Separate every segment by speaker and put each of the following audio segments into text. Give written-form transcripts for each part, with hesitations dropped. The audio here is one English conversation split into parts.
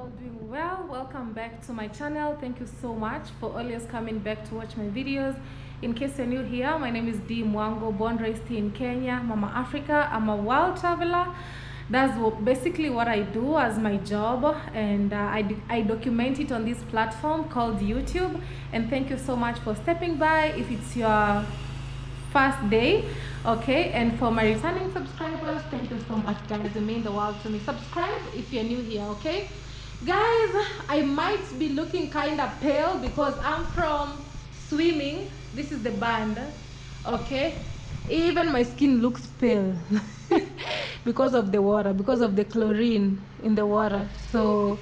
Speaker 1: all doing well? Welcome back to my channel. Thank you so much for always coming back to watch my videos. In case you're new here, my name is Mwango, born raised here in Kenya, Mama Africa. I'm a world traveler. That's basically what I do as my job, and I document it on this platform called YouTube. And thank you so much for stepping by if it's your first day. Okay, and for my returning subscribers, thank you so much, guys. It means the world to me. Subscribe if you're new here. Okay guys, I might be looking kind of pale because I'm from swimming. This is the band. Okay, even my skin looks pale because of the water, because of the chlorine in the water. So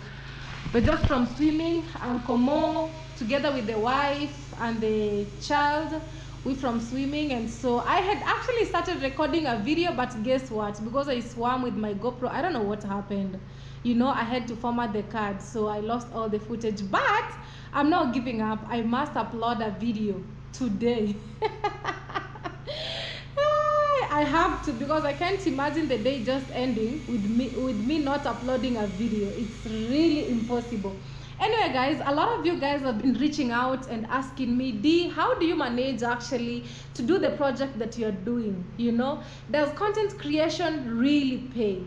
Speaker 1: but just from swimming, and Komo together with the wife and the child, we from swimming. And so I had actually started recording a video, but guess what, because I swam with my GoPro, I don't know what happened, you know, I had to format the card, so I lost all the footage. But I'm not giving up. I must upload a video today. I have to, because I can't imagine the day just ending with me not uploading a video. It's really impossible. Anyway guys, a lot of you guys have been reaching out and asking me, D, how do you manage actually to do the project that you're doing? You know, does content creation really pay?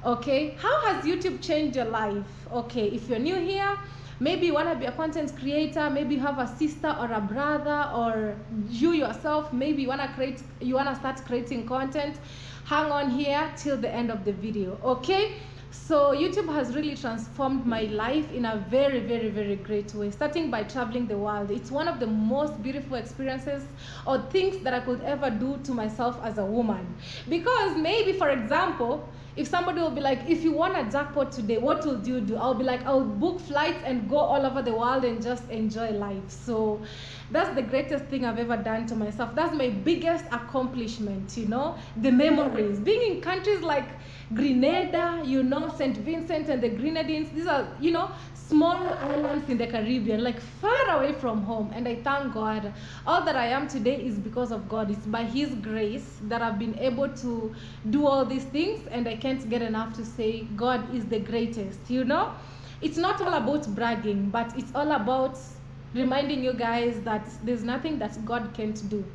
Speaker 1: Okay, how has YouTube changed your life? Okay, if you're new here, maybe you want to be a content creator, maybe you have a sister or a brother, or you yourself, maybe you want to start creating content. Hang on here till the end of the video. Okay, so YouTube has really transformed my life in a very, very, very great way, starting by traveling the world. It's one of the most beautiful experiences or things that I could ever do to myself as a woman. Because maybe, for example, if somebody will be like, if you won a jackpot today, what will you do? I'll be like, I'll book flights and go all over the world and just enjoy life. So that's the greatest thing I've ever done to myself. That's my biggest accomplishment, you know, the memories. Being in countries like Grenada, you know, St. Vincent and the Grenadines, these are, you know, small islands in the Caribbean, like far away from home. And I thank God. All that I am today is because of God. It's by His grace that I've been able to do all these things, and I can't get enough to say God is the greatest, you know. It's not all about bragging, but it's all about reminding you guys that there's nothing that God can't do.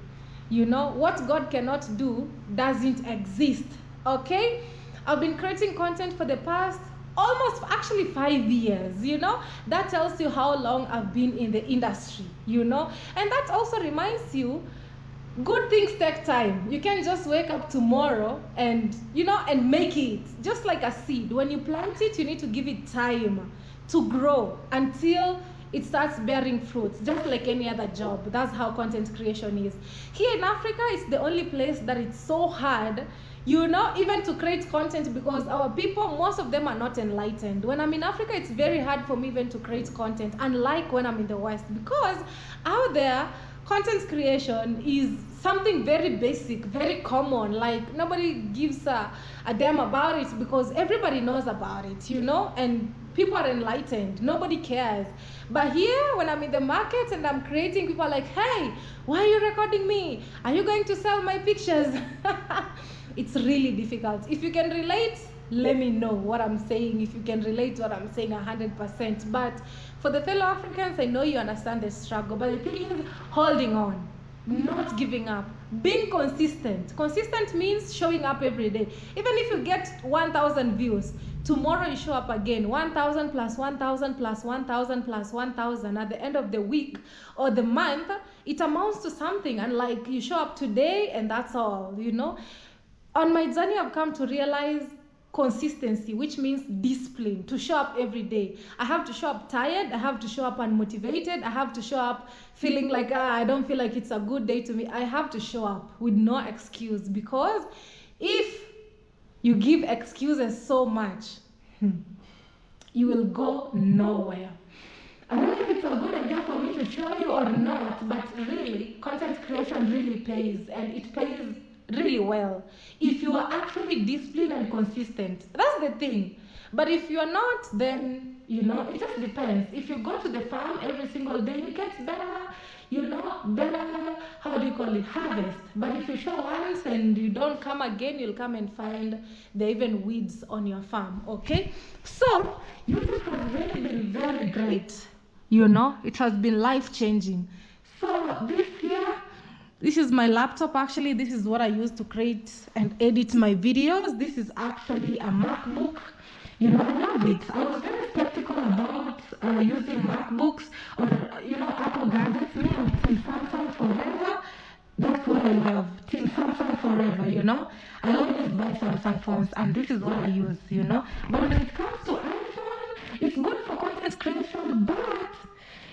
Speaker 1: You know, what God cannot do doesn't exist. Okay, I've been creating content for the past almost actually 5 years, you know. That tells you how long I've been in the industry, you know. And that also reminds you, good things take time. You can't just wake up tomorrow and, you know, and make it. Just like a seed, when you plant it, you need to give it time to grow until it starts bearing fruits, just like any other job. That's how content creation is. Here in Africa, it's the only place that it's so hard, you know, even to create content, because our people, most of them are not enlightened. When I'm in Africa, it's very hard for me even to create content, unlike when I'm in the West, because out there, content creation is something very basic, very common. Like nobody gives a damn about it because everybody knows about it, you know, and people are enlightened. Nobody cares. But here, when I'm in the market and I'm creating, people are like, hey, why are you recording me? Are you going to sell my pictures? It's really difficult. If you can relate, let me know what I'm saying. If you can relate to what I'm saying 100%. But for the fellow Africans, I know you understand the struggle. But the thing is, holding on, not giving up, being consistent. Consistent means showing up every day. Even if you get 1,000 views, tomorrow you show up again, 1,000 plus 1,000 plus 1,000 plus 1,000. At the end of the week or the month, it amounts to something. And like, you show up today and that's all, you know. On my journey, I've come to realize consistency, which means discipline, to show up every day. I have to show up tired. I have to show up unmotivated. I have to show up feeling like, I don't feel like it's a good day to me. I have to show up with no excuse, because if you give excuses so much, you will go nowhere. I don't know if it's a good idea for me to show you or not, but really, content creation really pays, and it pays really well if you are actually disciplined and consistent. That's the thing. But if you're not, then, you know, it just depends. If you go to the farm every single day, you get better, better, how do you call it, harvest. But if you show once and you don't come again, you'll come and find there are even weeds on your farm. Okay, so YouTube has really been very great. It has been life-changing. So this is my laptop. Actually, this is what I use to create and edit my videos. This is actually a MacBook. I love it. I was very skeptical about using MacBooks or Apple gadgets. Me, I'm Team Samsung forever. That's what I love. Team Samsung forever. I always buy Samsung phones, and this is what I use. But when it comes to iPhone, it's good for content creation, but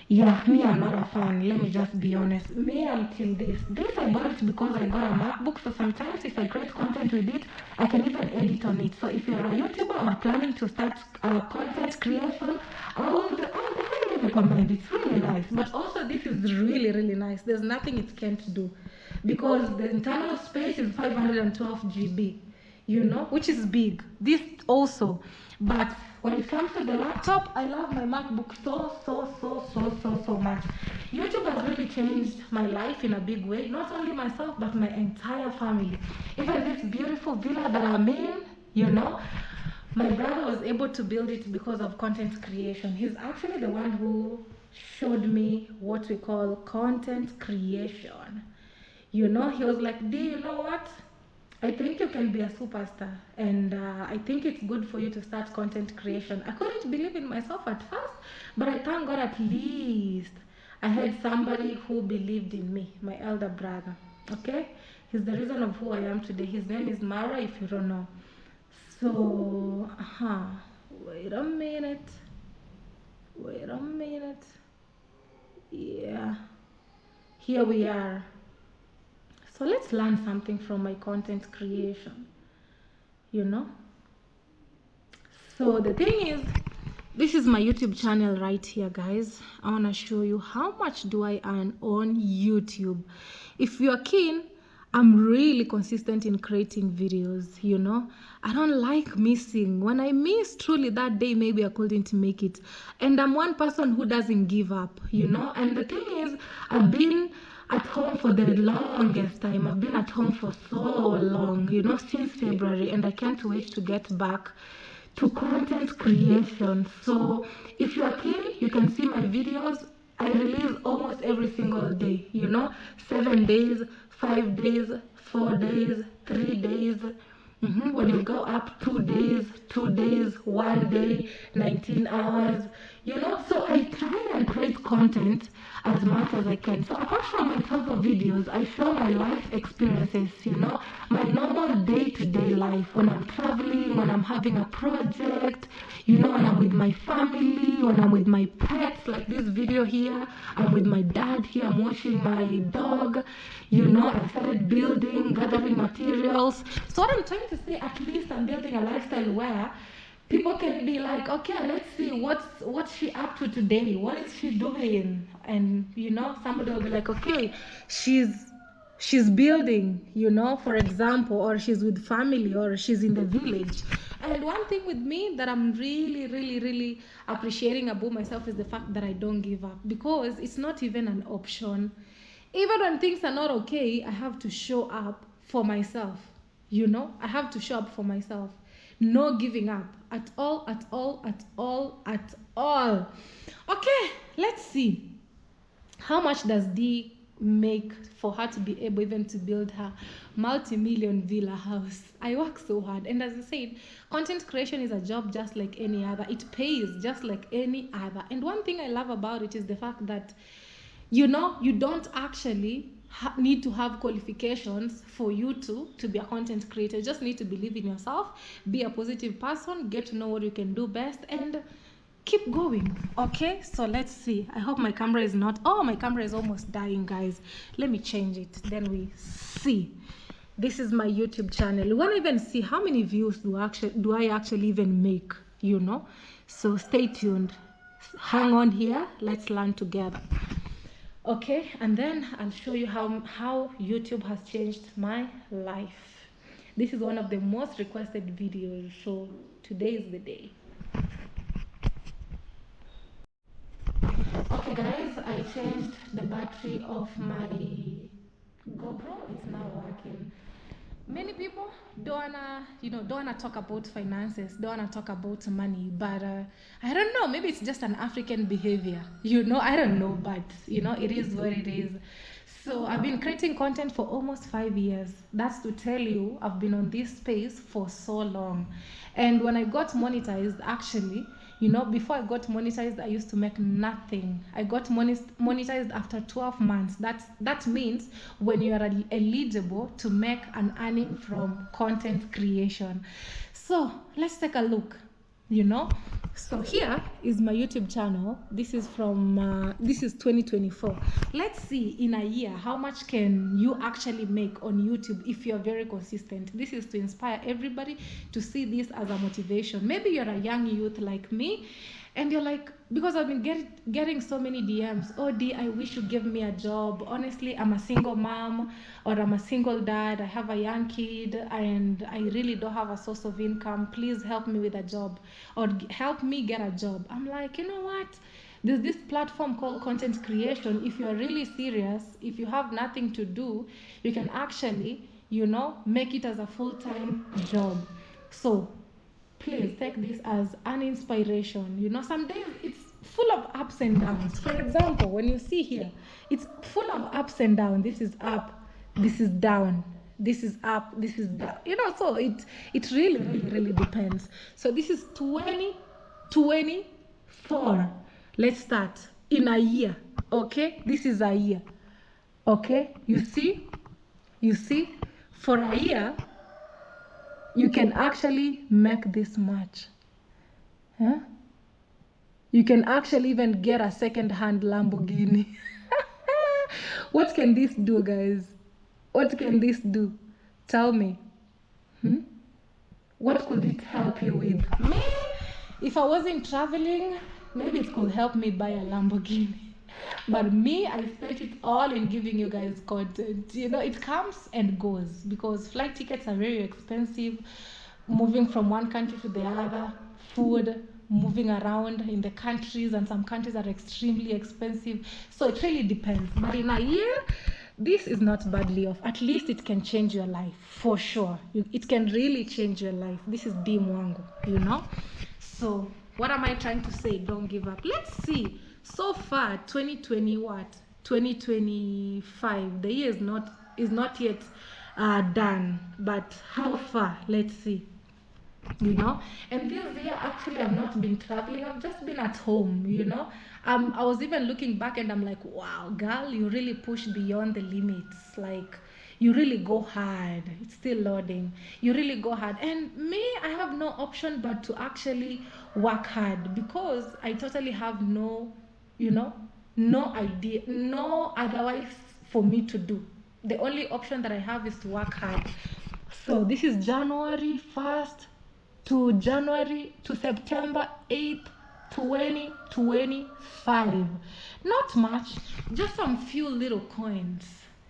Speaker 1: yeah, me, I'm not a fan. Let me just be honest. Me, I'm team this. This I bought it because I got a MacBook, so sometimes if I create content with it, I can even edit on it. So if you're a YouTuber or planning to start content creation, I would highly recommend it. It's really nice. But also, this is really, really nice. There's nothing it can't do because the internal space is 512 GB. Which is big. This also. But when it comes to the laptop, I love my MacBook so much. YouTube has really changed my life in a big way. Not only myself, but my entire family. Even this beautiful villa that I'm in, my brother was able to build it because of content creation. He's actually the one who showed me what we call content creation. He was like, "Do you know what? I think you can be a superstar, and I think it's good for you to start content creation." I couldn't believe in myself at first, but I thank God at least I had somebody who believed in me, my elder brother. Okay? He's the reason of who I am today. His name is Mara, if you don't know. So, wait a minute. Yeah. Here we are. So let's learn something from my content creation, So the thing is, this is my YouTube channel right here, guys. I want to show you how much do I earn on YouTube. If you're keen, I'm really consistent in creating videos, I don't like missing. When I miss, truly that day, maybe I couldn't make it. And I'm one person who doesn't give up, And the thing is, I've been at home for the longest time. I've been at home for so long, since February, and I can't wait to get back to content creation. So if you are keen, you can see my videos. I release almost every single day, 7 days, 5 days, 4 days, 3 days. When you go up 2 days, 1 day, 19 hours, so I try and create content as much as I can. So apart from my travel videos, I show my life experiences, my normal day-to-day life, when I'm traveling, when I'm having a project, when I'm with my family, when I'm with my pets, like this video here, I'm with my dad here, I'm washing my dog, I started gathering materials. So what I'm trying to say, at least I'm building a lifestyle where people can be like, okay, let's see what's she up to today, what is she doing, and somebody will be like, okay, she's building, for example, or she's with family, or she's in the village. And one thing with me that I'm really, really, really appreciating about myself is the fact that I don't give up, because it's not even an option. Even when things are not okay, I have to show up for myself. I have to show up for myself. No giving up at all. Okay, let's see. How much does Dee make for her to be able even to build her multi-million villa house? I work so hard, and as I said, content creation is a job just like any other. It pays just like any other. And one thing I love about it is the fact that you don't actually need to have qualifications for you to be a content creator. You just need to believe in yourself, be a positive person, get to know what you can do best, and keep going. Okay, so let's see. I hope my camera is not, my camera is almost dying, guys. Let me change it, then we see. This is my YouTube channel. You won't even see how many views do I actually even make, so stay tuned, hang on here, let's learn together. Okay, and then I'll show you how YouTube has changed my life. This is one of the most requested videos, so today is the day. Okay guys, I changed the battery of my GoPro. It's now working. Many people don't wanna talk about finances, don't wanna talk about money, but I don't know, maybe it's just an African behavior, I don't know, but it is what it is. So I've been creating content for almost 5 years. That's to tell you, I've been on this space for so long. And when I got monetized, actually, before I got monetized, I used to make nothing. I got monetized after 12 months. That means when you are eligible to make an earning from content creation. So let's take a look. So here is my YouTube channel. This is from this is 2024. Let's see in a year how much can you actually make on YouTube if you're very consistent. This is to inspire everybody to see this as a motivation. Maybe you're a young youth like me and you're like, because I've been getting so many DMs, oh D, I wish you give me a job. Honestly, I'm a single mom or I'm a single dad. I have a young kid and I really don't have a source of income. Please help me with a job or help me get a job. I'm like, you know what? There's this platform called content creation. If you're really serious, if you have nothing to do, you can actually, make it as a full-time job. So please take this as an inspiration. Some days it's full of ups and downs. For example, when you see here, it's full of ups and downs. This is up, this is down, this is up, this is down. So it really, really, really depends. So this is 2024. Let's start in a year. Okay, this is a year. Okay, you see, for a year you can actually make this much. Huh? You can actually even get a second-hand Lamborghini. What can this do, guys? What can this do? Tell me. What could it help you with? Me? If I wasn't traveling, maybe it could help me buy a Lamborghini. But me, I spent it all in giving you guys content. It comes and goes because flight tickets are very expensive. Moving from one country to the other, food, moving around in the countries, and some countries are extremely expensive. So it really depends. But in a year, this is not badly off. At least it can change your life, for sure. It can really change your life. This is Mwango, So what am I trying to say? Don't give up. Let's see. So far, 2020 what? 2025. The year is not yet done. But how far? Let's see. And this year actually I've not been traveling. I've just been at home. I was even looking back and I'm like, wow, girl, you really push beyond the limits. Like, you really go hard. It's still loading. You really go hard. And me, I have no option but to actually work hard because I totally have no idea, no otherwise for me to do. The only option that I have is to work hard. So this is January 1st to September 8th, 2025. Not much, just some few little coins.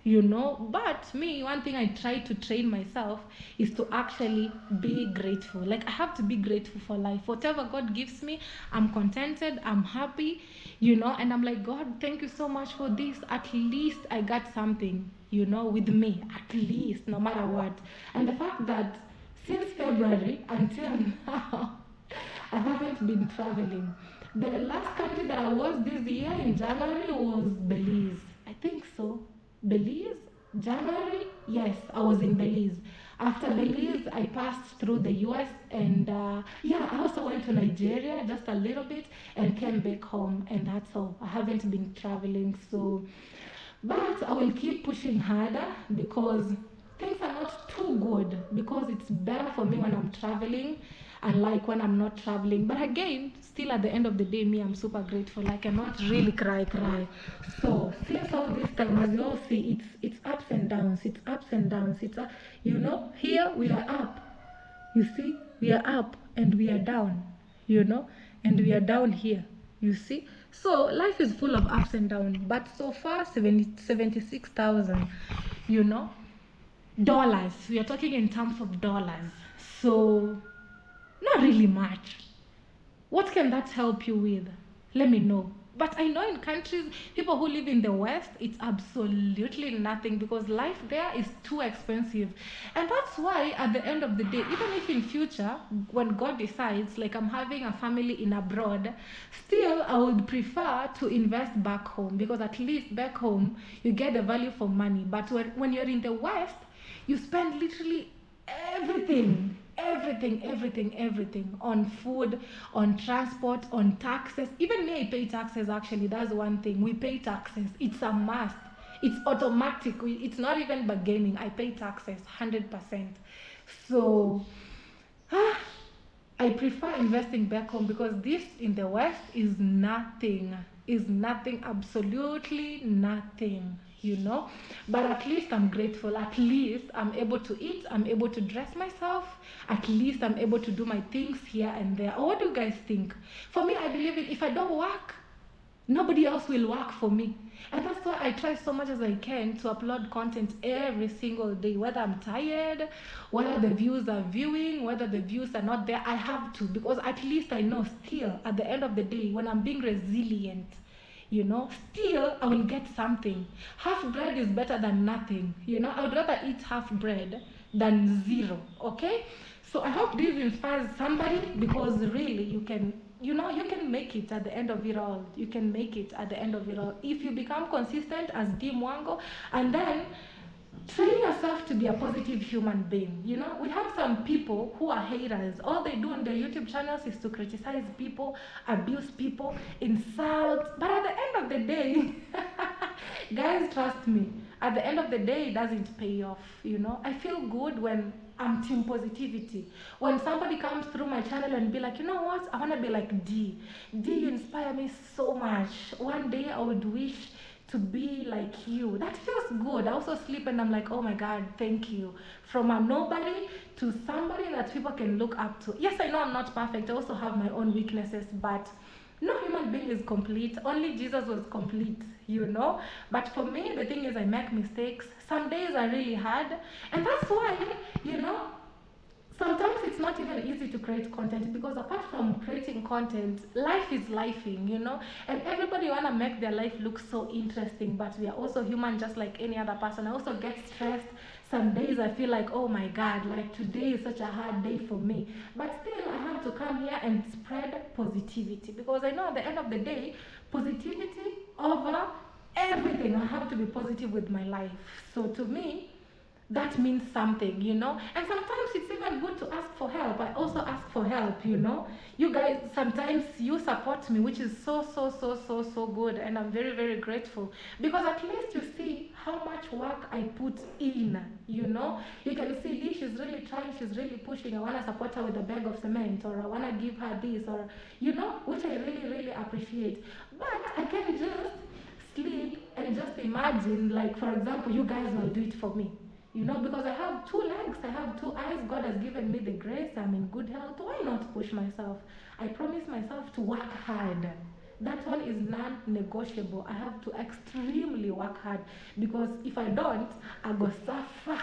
Speaker 1: But me, one thing I try to train myself is to actually be grateful. Like, I have to be grateful for life. Whatever God gives me, I'm contented, I'm happy, and I'm like, God, thank you so much for this. At least I got something, with me, at least, no matter what. And the fact that since February until now, I haven't been traveling. The last country that I was this year in January was Belize. I think so. Belize? January? Yes, I was in Belize. After Belize, I passed through the US and I also went to Nigeria just a little bit and came back home, and that's all. I haven't been traveling, but I will keep pushing harder because things are not too good, because it's better for me when I'm traveling unlike when I'm not traveling. But again, still at the end of the day, me, I'm super grateful. I cannot really cry. So since all this time, as you all see, it's ups and downs. It's ups and downs. It's here we are up. You see, we are up and we are down. And we are down here. You see. So life is full of ups and downs. But so far, 76,000. Dollars. We are talking in terms of dollars. So not really much. What can that help you with? Let me know. But I know in countries, people who live in the West, it's absolutely nothing because life there is too expensive. And that's why at the end of the day, even if in future, when God decides, like I'm having a family in abroad, still I would prefer to invest back home because at least back home, you get the value for money. But when you're in the West, you spend literally everything on food, on transport, on taxes. Even me, I pay taxes. Actually, that's one thing, we pay taxes. It's a must, it's automatic. It's not even bargaining. I pay taxes 100%. So I prefer investing back home because this in the West is nothing, absolutely nothing, you know. But at least I'm grateful. At least I'm able to eat, I'm able to dress myself, at least I'm able to do my things here and there. Or what do you guys think? For me, I believe in if I don't work, nobody else will work for me. And that's why I try so much as I can to upload content every single day, whether I'm tired, whether the views are viewing, whether the views are not there. I have to, because at least I know still at the end of the day, when I'm being resilient, you know, still I will get something. Half bread is better than nothing, you know. I would rather eat half bread than zero. Okay, so I hope this inspires somebody, because really you can, you know, you can make it at the end of it all. You can make it at the end of it all if you become consistent as Mwango, and then train yourself to be a positive human being. You know, we have some people who are haters. All they do on their YouTube channels is to criticize people, abuse people, insult. But at the end of the day, guys, trust me, at the end of the day, it doesn't pay off. You know, I feel good when I'm team positivity. When somebody comes through my channel and be like, you know what, I want to be like D. D, you inspire me so much. One day I would wish to be like you. That feels good. I also sleep and I'm like, oh my God, thank you. From a nobody to somebody that people can look up to. Yes, I know I'm not perfect. I also have my own weaknesses, but no human being is complete. Only Jesus was complete, you know. But for me, the thing is, I make mistakes. Some days are really hard, and that's why, you know, sometimes it's not even easy to create content, because apart from creating content, life is lifing, you know. And everybody wanna make their life look so interesting, but we are also human just like any other person. I also get stressed. Some days I feel like, oh my God, like today is such a hard day for me. But still I have to come here and spread positivity, because I know at the end of the day, positivity over everything. I have to be positive with my life. So to me, that means something, you know. And sometimes it's even good to ask for help. I also ask for help, you know. You guys, sometimes you support me, which is so good, and I'm very grateful, because at least you see how much work I put in, you know. You can see this, she's really trying, she's really pushing. I want to support her with a bag of cement, or I want to give her this, or, you know, which I really appreciate. But I can just sleep and just imagine, like, for example, you guys will do it for me, you know, because I have 2 legs, I have 2 eyes, God has given me the grace, I'm in good health. Why not push myself? I promise myself to work hard. That one is non-negotiable. I have to extremely work hard, because if I don't, I go suffer.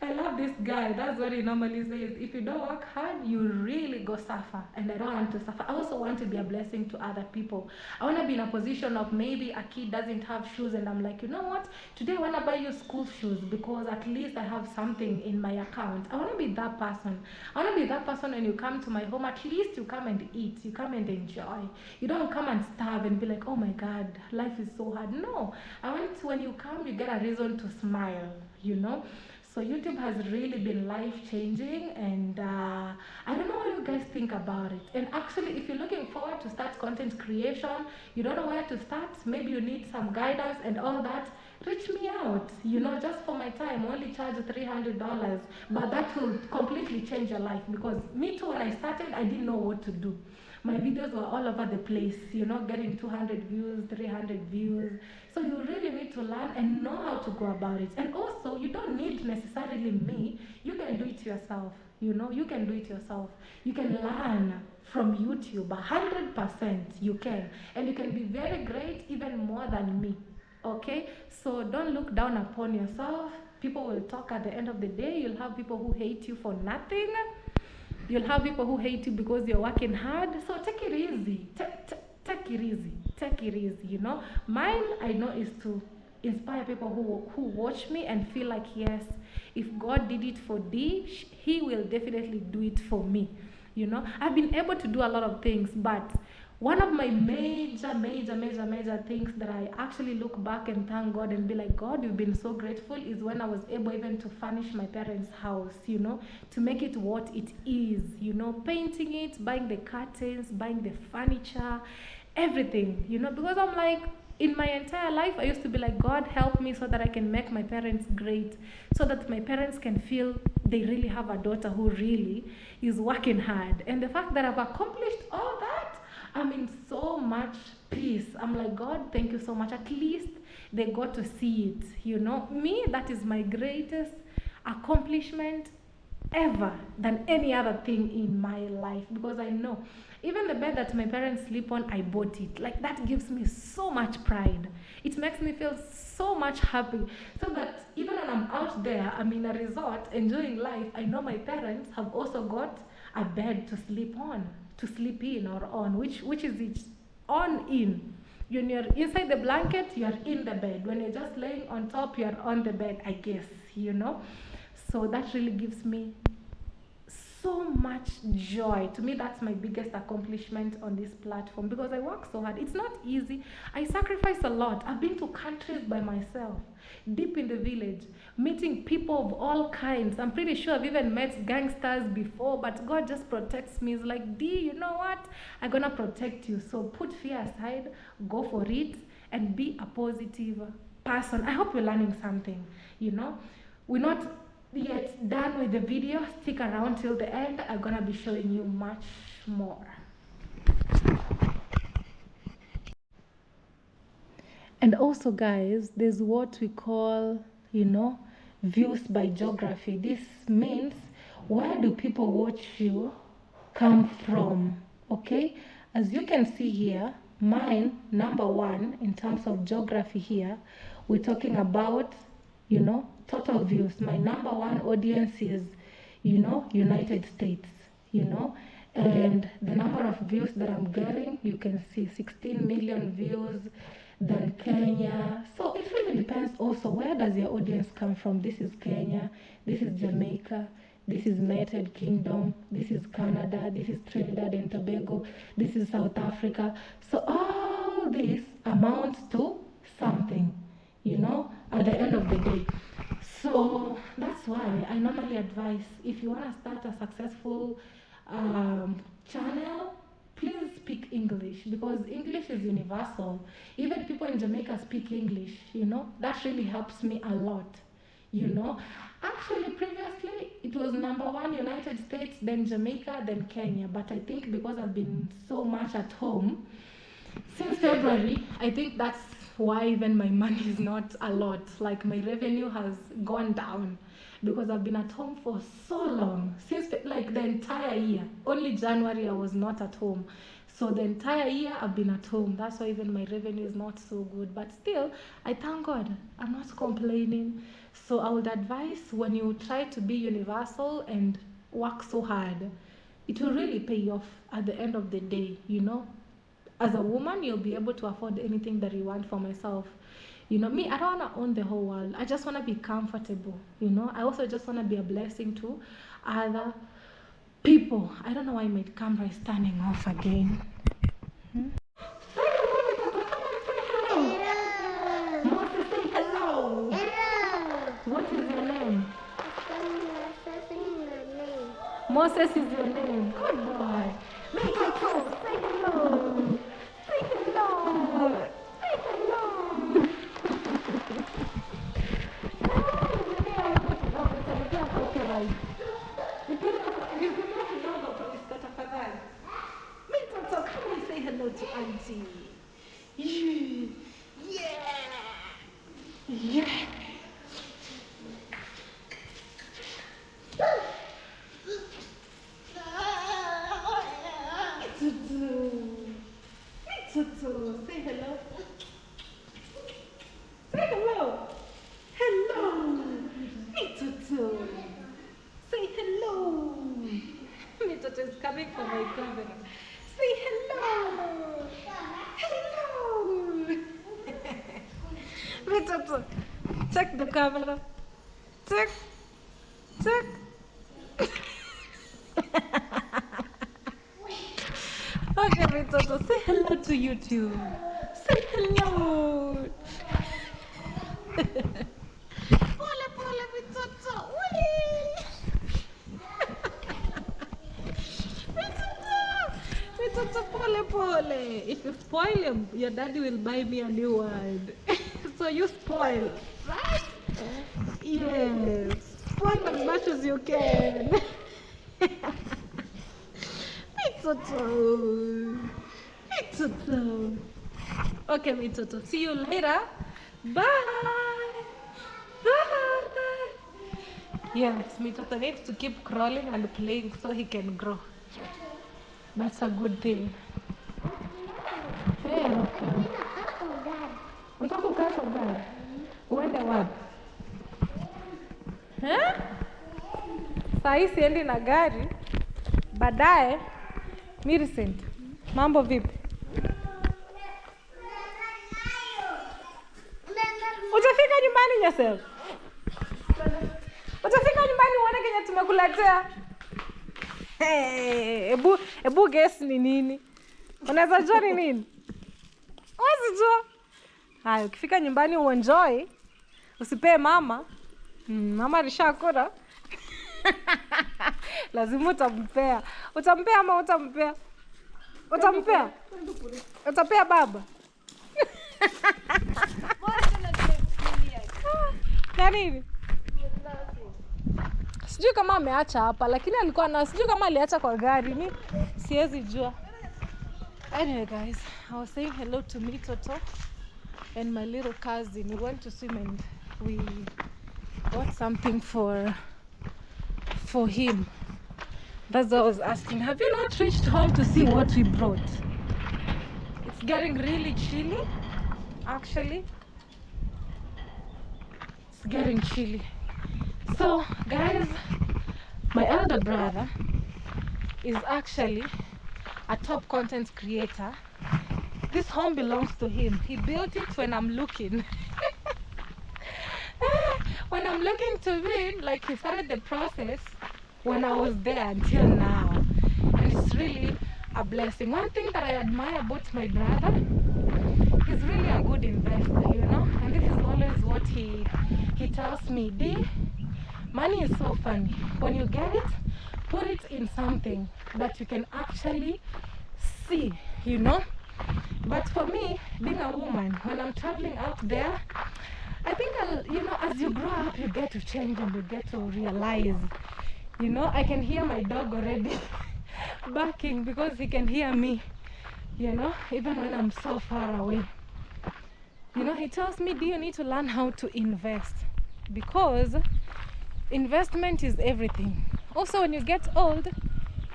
Speaker 1: I love this guy. That's what he normally says. If you don't work hard, you really go suffer. And I don't want to suffer. I also want to be a blessing to other people. I want to be in a position of maybe a kid doesn't have shoes and I'm like, you know what? Today I want to buy you school shoes because at least I have something in my account. I want to be that person. I want to be that person when you come to my home. At least you come and eat. You come and enjoy. You don't come and starve and be like, oh my God, life is so hard. No. I want to, when you come, you get a reason to smile, you know? So YouTube has really been life-changing, and I don't know what you guys think about it. And actually, if you're looking forward to start content creation, you don't know where to start, maybe you need some guidance and all that, reach me out. You know, just for my time, I only charge $300, but that will completely change your life, because me too, when I started, I didn't know what to do. My videos were all over the place, you know, getting 200 views, 300 views. So you really need to learn and know how to go about it. And also, you don't need necessarily me. You can do it yourself. You know, you can do it yourself. You can learn from YouTube, 100% you can. And you can be very great, even more than me. Okay? So don't look down upon yourself. People will talk at the end of the day. You'll have people who hate you for nothing. You'll have people who hate you because you're working hard. So take it easy. Take take it easy. Take it easy, you know. Mine, I know, is to inspire people who watch me and feel like, yes, if God did it for thee, he will definitely do it for me. You know, I've been able to do a lot of things, but one of my major things that I actually look back and thank God and be like, God, you've been so grateful, is when I was able even to furnish my parents' house, you know, to make it what it is, you know, painting it, buying the curtains, buying the furniture, everything, you know, because I'm like, in my entire life, I used to be like, God, help me so that I can make my parents great, so that my parents can feel they really have a daughter who really is working hard. And the fact that I've accomplished all that, I'm in so much peace. I'm like, God, thank you so much. At least they got to see it. You know, me, that is my greatest accomplishment ever than any other thing in my life, because I know even the bed that my parents sleep on, I bought it. Like, that gives me so much pride. It makes me feel so much happy, so that even when I'm out there, I'm in a resort enjoying life, I know my parents have also got a bed to sleep on, to sleep in or on, which is it on in. When you're inside the blanket, you're in the bed. When you're just laying on top, you're on the bed, I guess, you know. So that really gives me so much joy. To me, that's my biggest accomplishment on this platform, because I work so hard. It's not easy. I sacrifice a lot. I've been to countries by myself, deep in the village, meeting people of all kinds. I'm pretty sure I've even met gangsters before, but God just protects me. He's like, D, you know what? I'm gonna protect you. So put fear aside, go for it, and be a positive person. I hope you're learning something, you know. We're not yet done with the video. Stick around till the end. I'm gonna be showing you much more. And also, guys, there's what we call, you know, views by geography. This means, where do people watch you come from? Okay, as you can see here, mine number one in terms of geography here, we're talking about, you know, total views. My number one audience is, you know, United States, you know, and the number of views that I'm getting, you can see 16 million views. Then Kenya. So it really depends also, where does your audience come from? This is Kenya, this is Jamaica, this is United Kingdom, this is Canada, this is Trinidad and Tobago, this is South Africa. So all this amounts to something, you know, at the end of the day. So that's why I normally advise, if you want to start a successful channel, please speak English, because English is universal. Even people in Jamaica speak English, you know. That really helps me a lot, you know. Actually, previously, it was number one United States, then Jamaica, then Kenya. But I think because I've been so much at home since February, I think that's why even my money is not a lot. Like, my revenue has gone down, because I've been at home for so long, since like the entire year. Only January I was not at home. So the entire year I've been at home. That's why even my revenue is not so good. But still, I thank God. I'm not complaining. So I would advise, when you try to be universal and work so hard, it will really pay off at the end of the day, you know. As a woman, you'll be able to afford anything that you want for myself. You know, me, I don't want to own the whole world. I just want to be comfortable, you know. I also just want to be a blessing to other people. I don't know why my camera is turning off again. Moses, say hello. What is your name? Moses is your name. Good boy. Make it cool. Say hello. Say hello. Say hello. Say hello to Auntie. Yeah. Yeah. Tutu. Say hello. Say hello. Hello. Me Tutu. Say hello. Me Tutu is coming for my camera. Say hello. Mitoto. Check the camera. Check. Okay, Mitoto, say hello to YouTube. Say hello. Pole, Mitoto. Mitoto, pole. If you spoil him, your daddy will buy me a new one. So you spoil, right? Yes. Spoil as much as you can. Mitoto. Okay, Mitoto. See you later. Bye. Yes, Mitoto needs to keep crawling and playing so he can grow. That's a good thing. Hey, unataka kukaa kwa gari? Uende wapi? Saa hii siendi na gari. Baadaye, Millicent, mambo vipi? Utafika nyumbani yourself? Utafika nyumbani uone kenye tumekuletea? Ebu guess ni nini? Unaweza jua ni nini? Huwezi jua? Haya, ukifika nyumbani uenjoy. Usipee mama. Mama alishakula. Lazima utampea. Utampea ama utampea? Utampea? Utapea baba? Na nini? Sijui kama ameacha hapa, lakini alikuwa na sijui kama aliacha kwa gari. Mimi siwezi jua. Anyway guys, I was saying hello to Mitoto and my little cousin. We went to swim and we bought something for him. That's what I was asking. Have you not reached home to see what we brought? It's getting really chilly, actually. It's getting chilly. So guys, my elder brother is actually a top content creator. This home belongs to him. He built it when I'm looking. When I'm looking to win, like he started the process when I was there until now. And it's really a blessing. One thing that I admire about my brother, he's really a good investor, you know? And this is always what he tells me. D, money is so funny. When you get it, put it in something that you can actually see, you know? But for me, being a woman, when I'm traveling out there, I think, you know, as you grow up, you get to change and you get to realize, you know, I can hear my dog already barking because he can hear me, you know, even when I'm so far away. You know, he tells me, do you need to learn how to invest? Because investment is everything. Also, when you get old,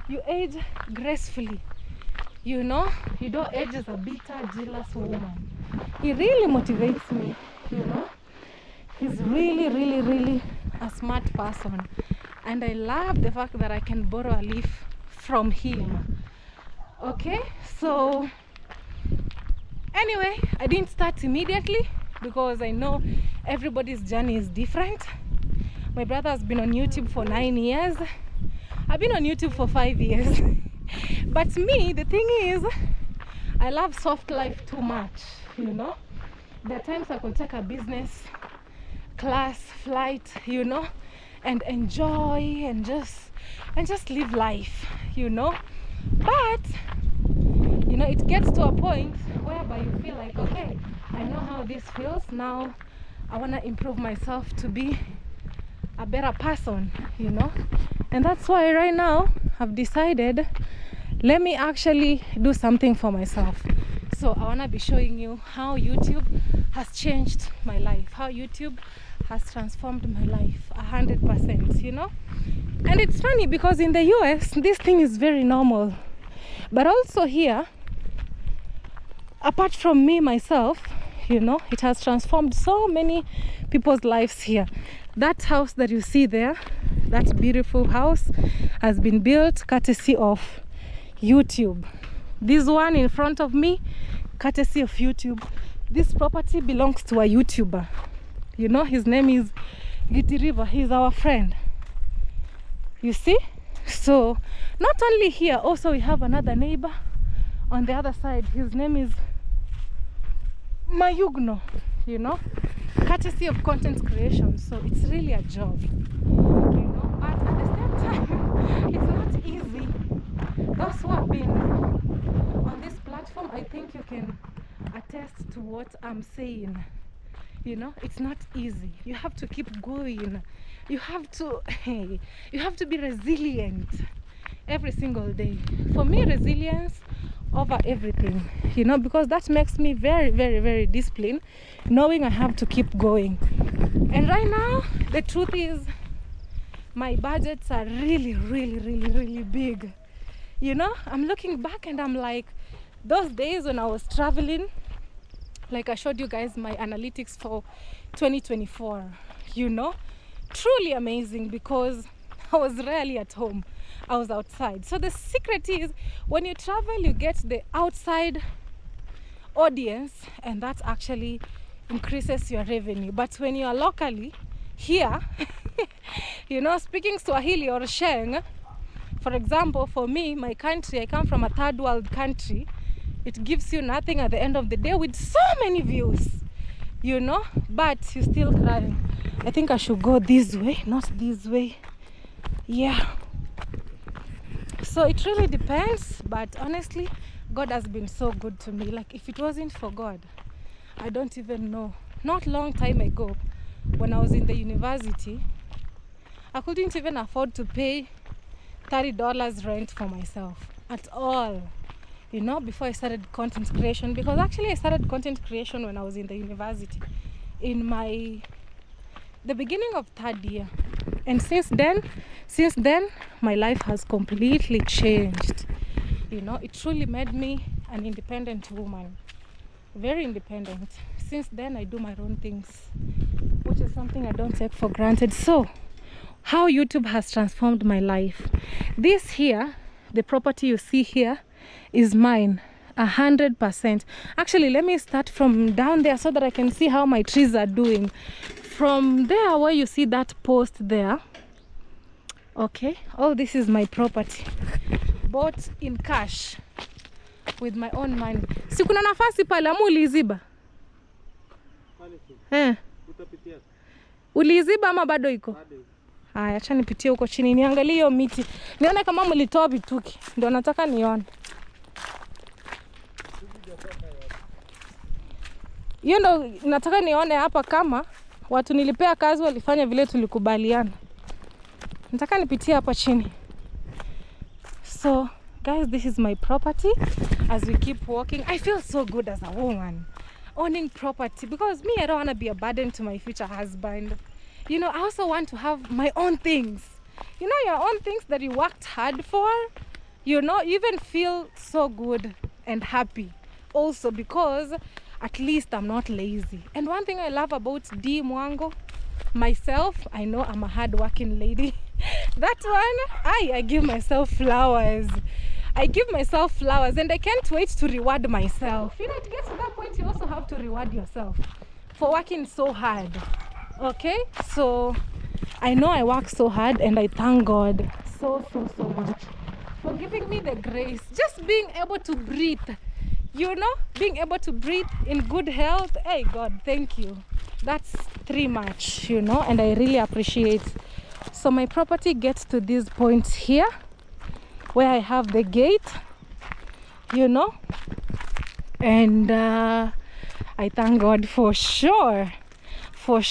Speaker 1: you age gracefully. You know, you don't age as a bitter, jealous woman. He really motivates me, you know. He's really a smart person. And I love the fact that I can borrow a leaf from him. Okay, so anyway, I didn't start immediately because I know everybody's journey is different. My brother has been on YouTube for 9 years. I've been on YouTube for 5 years. But me, the thing is, I love soft life too much, you know. There are times I could take a business class flight, you know, and enjoy and just live life, you know. But you know, it gets to a point whereby you feel like, okay, I know how this feels. Now I want to improve myself to be a better person, you know. And that's why right now I've decided, let me actually do something for myself. So I want to be showing you how YouTube has changed my life, how YouTube has transformed my life 100%, you know. And it's funny because in the US this thing is very normal, but also here, apart from me myself, you know, it has transformed so many people's lives here. That house that you see there, that beautiful house, has been built courtesy of YouTube. This one in front of me, courtesy of YouTube. This property belongs to a YouTuber. You know, his name is Giti River. He's our friend. You see? So, not only here, also we have another neighbor on the other side. His name is Mayugno, you know, courtesy of content creation. So it's really a job, you know, but at the same time, it's not easy. Those who have been on this platform, I think you can attest to what I'm saying. You know, it's not easy. You have to keep going. You have to be resilient every single day. For me, resilience over everything, you know, because that makes me very, very, very disciplined, knowing I have to keep going. And right now, the truth is, my budgets are really, really, really, really big. You know, I'm looking back and I'm like, those days when I was traveling, like I showed you guys my analytics for 2024, you know, truly amazing, because I was rarely at home. I was outside. So the secret is, when you travel, you get the outside audience, and that actually increases your revenue. But when you are locally here, you know, speaking Swahili or Sheng, for example, for me, my country, I come from a third world country. It gives you nothing at the end of the day with so many views, you know, but you're still crying. I think I should go this way, not this way. Yeah. So it really depends, but honestly, God has been so good to me. Like, if it wasn't for God, I don't even know. Not long time ago, when I was in the university, I couldn't even afford to pay $30 rent for myself at all, you know, before I started content creation. Because actually I started content creation when I was in the university, in the beginning of third year. And since then, my life has completely changed. You know, it truly made me an independent woman. Very independent. Since then, I do my own things, which is something I don't take for granted. So, how YouTube has transformed my life. This here, the property you see here, is mine, 100%. Actually, let me start from down there so that I can see how my trees are doing. From there, where you see that post there, okay, oh, this is my property, bought in cash with my own money. Si kuna nafasi pale, amu uliziba? Uliziba ama bado iko? Haya, acha nipitie huko chini niangalie hiyo miti, nione kama mlitoa vituki. Ndio nataka nione. Hiyo ndo nataka nione hapa, kama watu nilipea kazi walifanya vile tulikubaliana. Nataka nipitie hapa chini. So guys, this is my property. As we keep walking, I feel so good as a woman owning property, because me, I don't want to be a burden to my future husband. You know, I also want to have my own things, you know, your own things that you worked hard for. You know, you even feel so good and happy also, because at least I'm not lazy. And one thing I love about Mwango, myself, I know I'm a hard-working lady. That one, I give myself flowers. I give myself flowers, and I can't wait to reward myself. You know, to get to that point, you also have to reward yourself for working so hard. Okay? So, I know I work so hard, and I thank God so much for giving me the grace. Just being able to breathe. You know, being able to breathe in good health. Hey, God, thank you. That's too much, you know, and I really appreciate. So my property gets to these points here, where I have the gate, you know, and I thank God for sure. I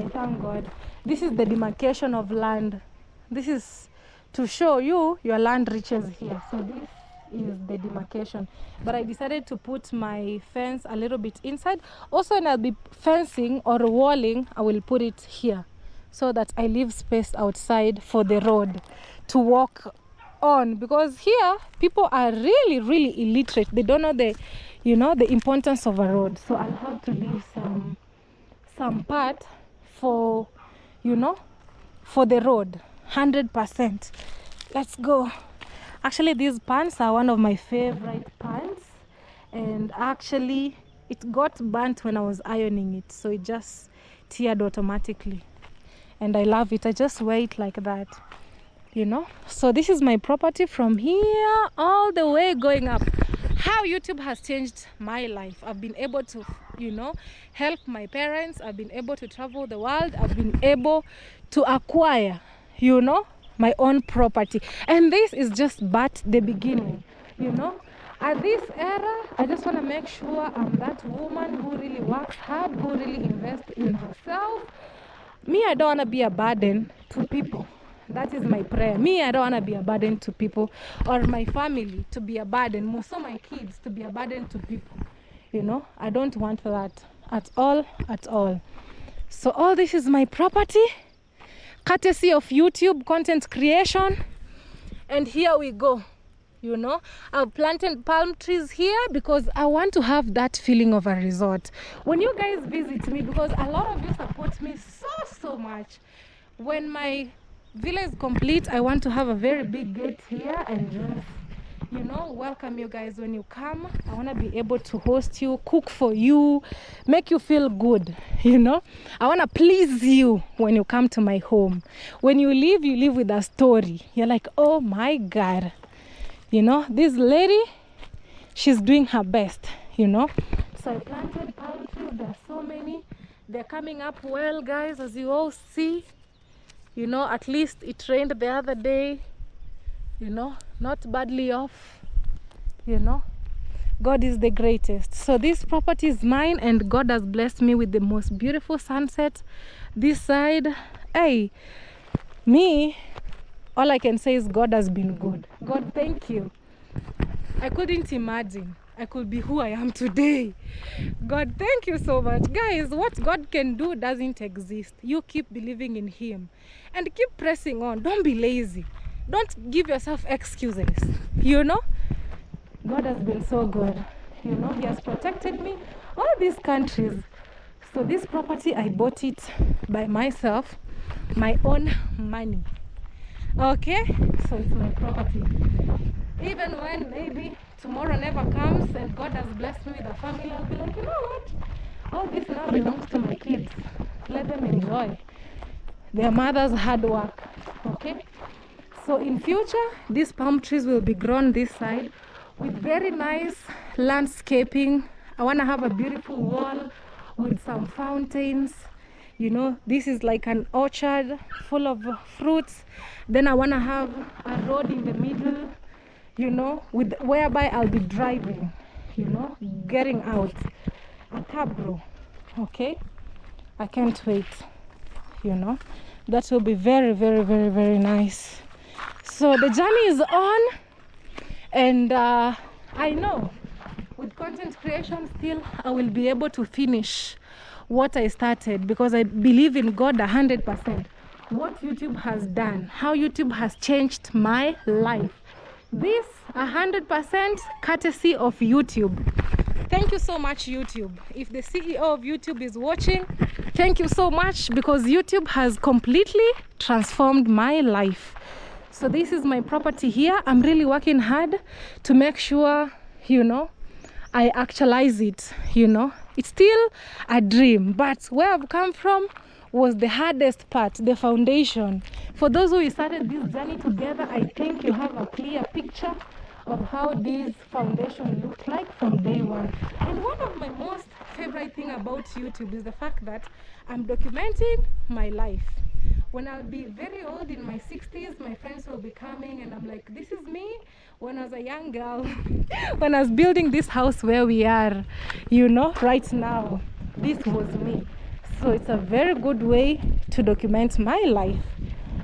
Speaker 1: thank God. This is the demarcation of land. This is to show you your land reaches here. So this is the demarcation, but I decided to put my fence a little bit inside. Also, when I'll be fencing or walling, I will put it here, so that I leave space outside for the road to walk on, because here people are really illiterate. They don't know the importance of a road. So I'll have to leave some part for the road, 100%. Let's go. Actually, these pants are one of my favorite pants, and actually it got burnt when I was ironing it, so it just teared automatically, and I love it. I just wear it like that, you know. So this is my property from here all the way going up. How YouTube has changed my life. I've been able to, you know, help my parents. I've been able to travel the world. I've been able to acquire, you know, my own property, and this is just but the beginning, you know. At this era, I just want to make sure I'm that woman who really works hard, who really invests in herself. Me, I don't want to be a burden to people. That is my prayer. Me, I don't want to be a burden to people, or my family to be a burden, more so my kids to be a burden to people. You know, I don't want that at all, at all. So all this is my property, courtesy of YouTube content creation. And here we go. You know, I've planted palm trees here because I want to have that feeling of a resort. When you guys visit me, because a lot of you support me so much. When my villa is complete, I want to have a very big gate here and just, you know, welcome you guys when you come. I want to be able to host you, cook for you, make you feel good, you know. I want to please you when you come to my home. When you leave with a story. You're like, oh my God. You know, this lady, she's doing her best, you know. So I planted palm trees. There are so many. They're coming up well, guys, as you all see. You know, at least it rained the other day. You know, not badly off. You know, God is the greatest. So this property is mine, and God has blessed me with the most beautiful sunset. This side, hey, me, all I can say is God has been good. God, thank you. I couldn't imagine I could be who I am today. God, thank you so much. Guys, what God can do doesn't exist. You keep believing in Him and keep pressing on. Don't be lazy. Don't give yourself excuses. You know, God has been so good. You know, He has protected me. All these countries. So this property, I bought it by myself, my own money. Okay, so it's my property. Even when maybe tomorrow never comes and God has blessed me with a family, I'll be like, you know what? All this now belongs to my kids. Let them enjoy their mother's hard work. Okay? So in future, these palm trees will be grown this side with very nice landscaping. I want to have a beautiful wall with some fountains. You know, this is like an orchard full of fruits. Then I want to have a road in the middle, you know, with whereby I'll be driving, you know, getting out. A cabro, okay? I can't wait, you know. That will be very, very, very, very nice. So the journey is on, and I know with content creation still I will be able to finish what I started, because I believe in God 100%. What YouTube has done, how YouTube has changed my life. This 100% courtesy of YouTube. Thank you so much, YouTube. If the CEO of YouTube is watching, thank you so much, because YouTube has completely transformed my life. So this is my property here. I'm really working hard to make sure, you know, I actualize it, you know. It's still a dream, but where I've come from was the hardest part, the foundation. For those who started this journey together, I think you have a clear picture of how this foundation looked like from day one. And one of my most favorite thing about YouTube is the fact that I'm documenting my life. When I'll be very old, in my 60s, my friends will be coming and I'm like, this is me when I was a young girl, when I was building this house where we are, you know, right now. This was me. So it's a very good way to document my life.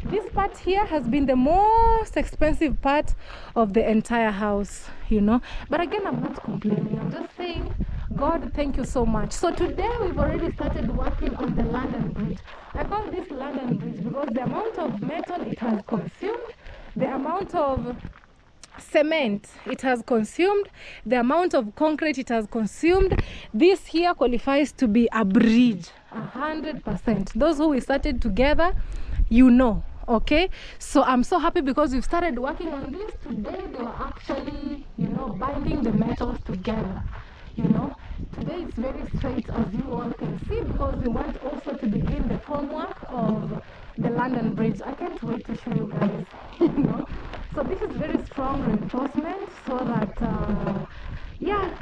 Speaker 1: This part here has been the most expensive part of the entire house, you know. But again, I'm not complaining. I'm just saying, God, thank you so much. So today we've already started working on the London Bridge. I call this London Bridge because the amount of metal it has consumed, the amount of cement it has consumed, the amount of concrete it has consumed, this here qualifies to be a bridge 100%. Those who we started together, you know. Okay, so I'm so happy because we've started working on this. Today they were actually, you know, binding the metals together. Today it's very straight, as you all can see, because we want also to begin the formwork of the London Bridge. I can't wait to show you guys. So this is very strong reinforcement, so that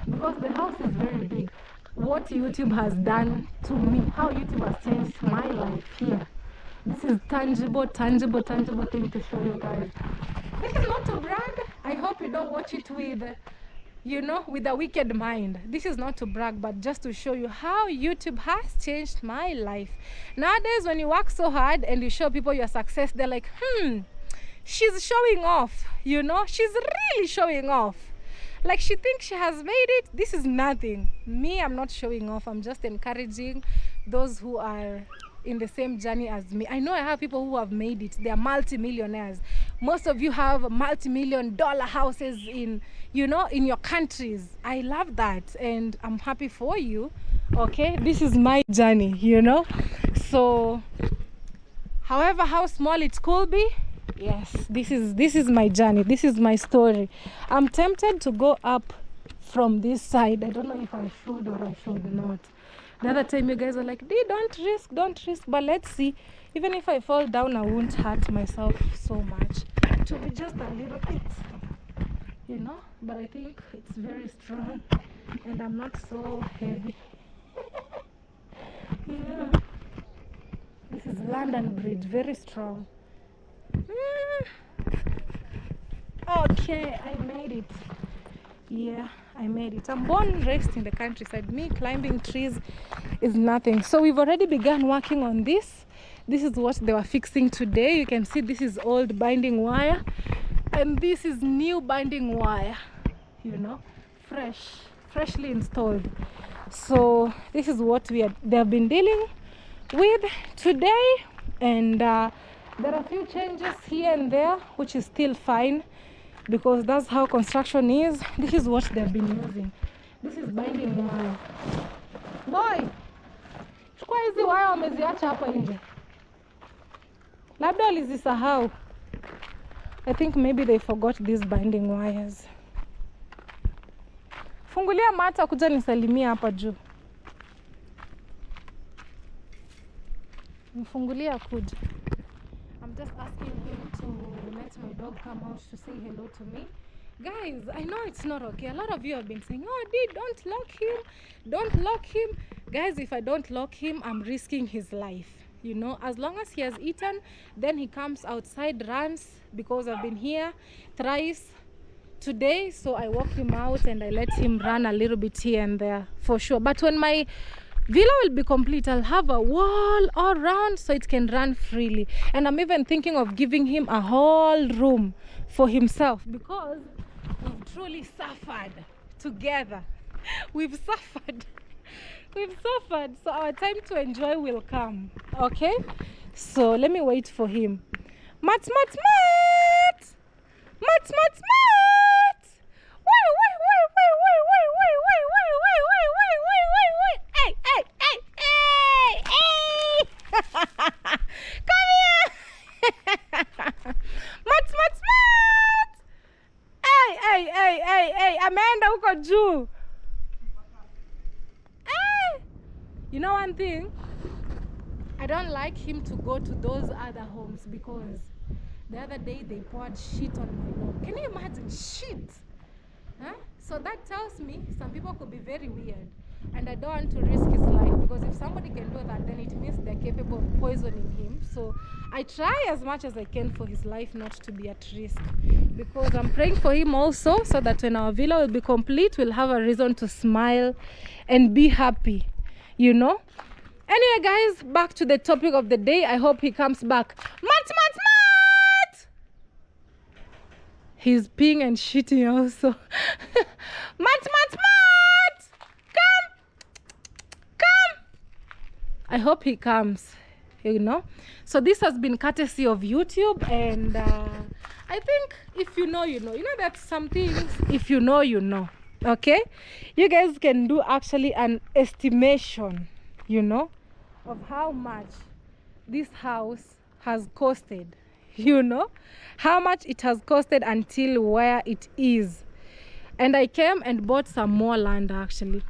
Speaker 1: because the house is very big. What YouTube has done to me, how YouTube has changed my life here. This is tangible thing to show you guys. This is not to brag. I hope you don't watch it with with a wicked mind. This is not to brag, but just to show you how YouTube has changed my life. Nowadays, when you work so hard and you show people your success, they're like, she's showing off, she's really showing off. Like she thinks she has made it. This is nothing. Me, I'm not showing off. I'm just encouraging those who are in the same journey as me. I know I have people who have made it. They are multi-millionaires. Most of you have multi-million-dollar houses in your countries. I love that, and I'm happy for you. Okay, this is my journey, So, however, how small it could be, yes, this is my journey. This is my story. I'm tempted to go up from this side. I don't know if I should or I should not. The other time you guys were like, Dee, don't risk, but let's see. Even if I fall down, I won't hurt myself so much. To be just a little bit, but I think it's very strong and I'm not so heavy. This is London Bridge, very strong. Okay, I made it. Yeah, I made it. I'm born and raised in the countryside. Me climbing trees is nothing. So we've already begun working on this. This is what they were fixing today. You can see this is old binding wire and this is new binding wire, freshly installed. So this is what they have been dealing with today, and there are a few changes here and there, which is still fine because that's how construction is. This is what they've been using. This is binding wire. Boy, chukua hizi waya wameziacha hapa nje. Labda walizisahau. I think maybe they forgot these binding wires. Fungulia Mata kuja nisalimia hapa juu. Mfungulia kuja. I'm just asking him to let my dog come out to say hello to me. Guys, I know it's not okay. A lot of you have been saying, oh, Dee, don't lock him. Don't lock him. Guys, if I don't lock him, I'm risking his life. As long as he has eaten, then he comes outside, runs, because I've been here thrice today. So I walk him out and I let him run a little bit here and there for sure. But when my villa will be complete, I'll have a wall all around so it can run freely. And I'm even thinking of giving him a whole room for himself, because we've truly suffered together. We've suffered, so our time to enjoy will come. Okay, so let me wait for him. Mat. Hey, ameenda huko juu. You know one thing? I don't like him to go to those other homes because the other day they poured shit on my lawn. Can you imagine? Shit! Huh? So that tells me some people could be very weird. And I don't want to risk his life, because if somebody can do that, then it means they're capable of poisoning him. So I try as much as I can for his life not to be at risk, because I'm praying for him also, so that when our villa will be complete, we'll have a reason to smile and be happy, Anyway, guys, back to the topic of the day. I hope he comes back. Mat! He's peeing and shitting also. Mat! Come! I hope he comes, So this has been courtesy of YouTube, and I think if you know, you know. That some things, if you know. Okay? You guys can do actually an estimation, of how much this house has costed, how much it has costed until where it is. And I came and bought some more land. Actually,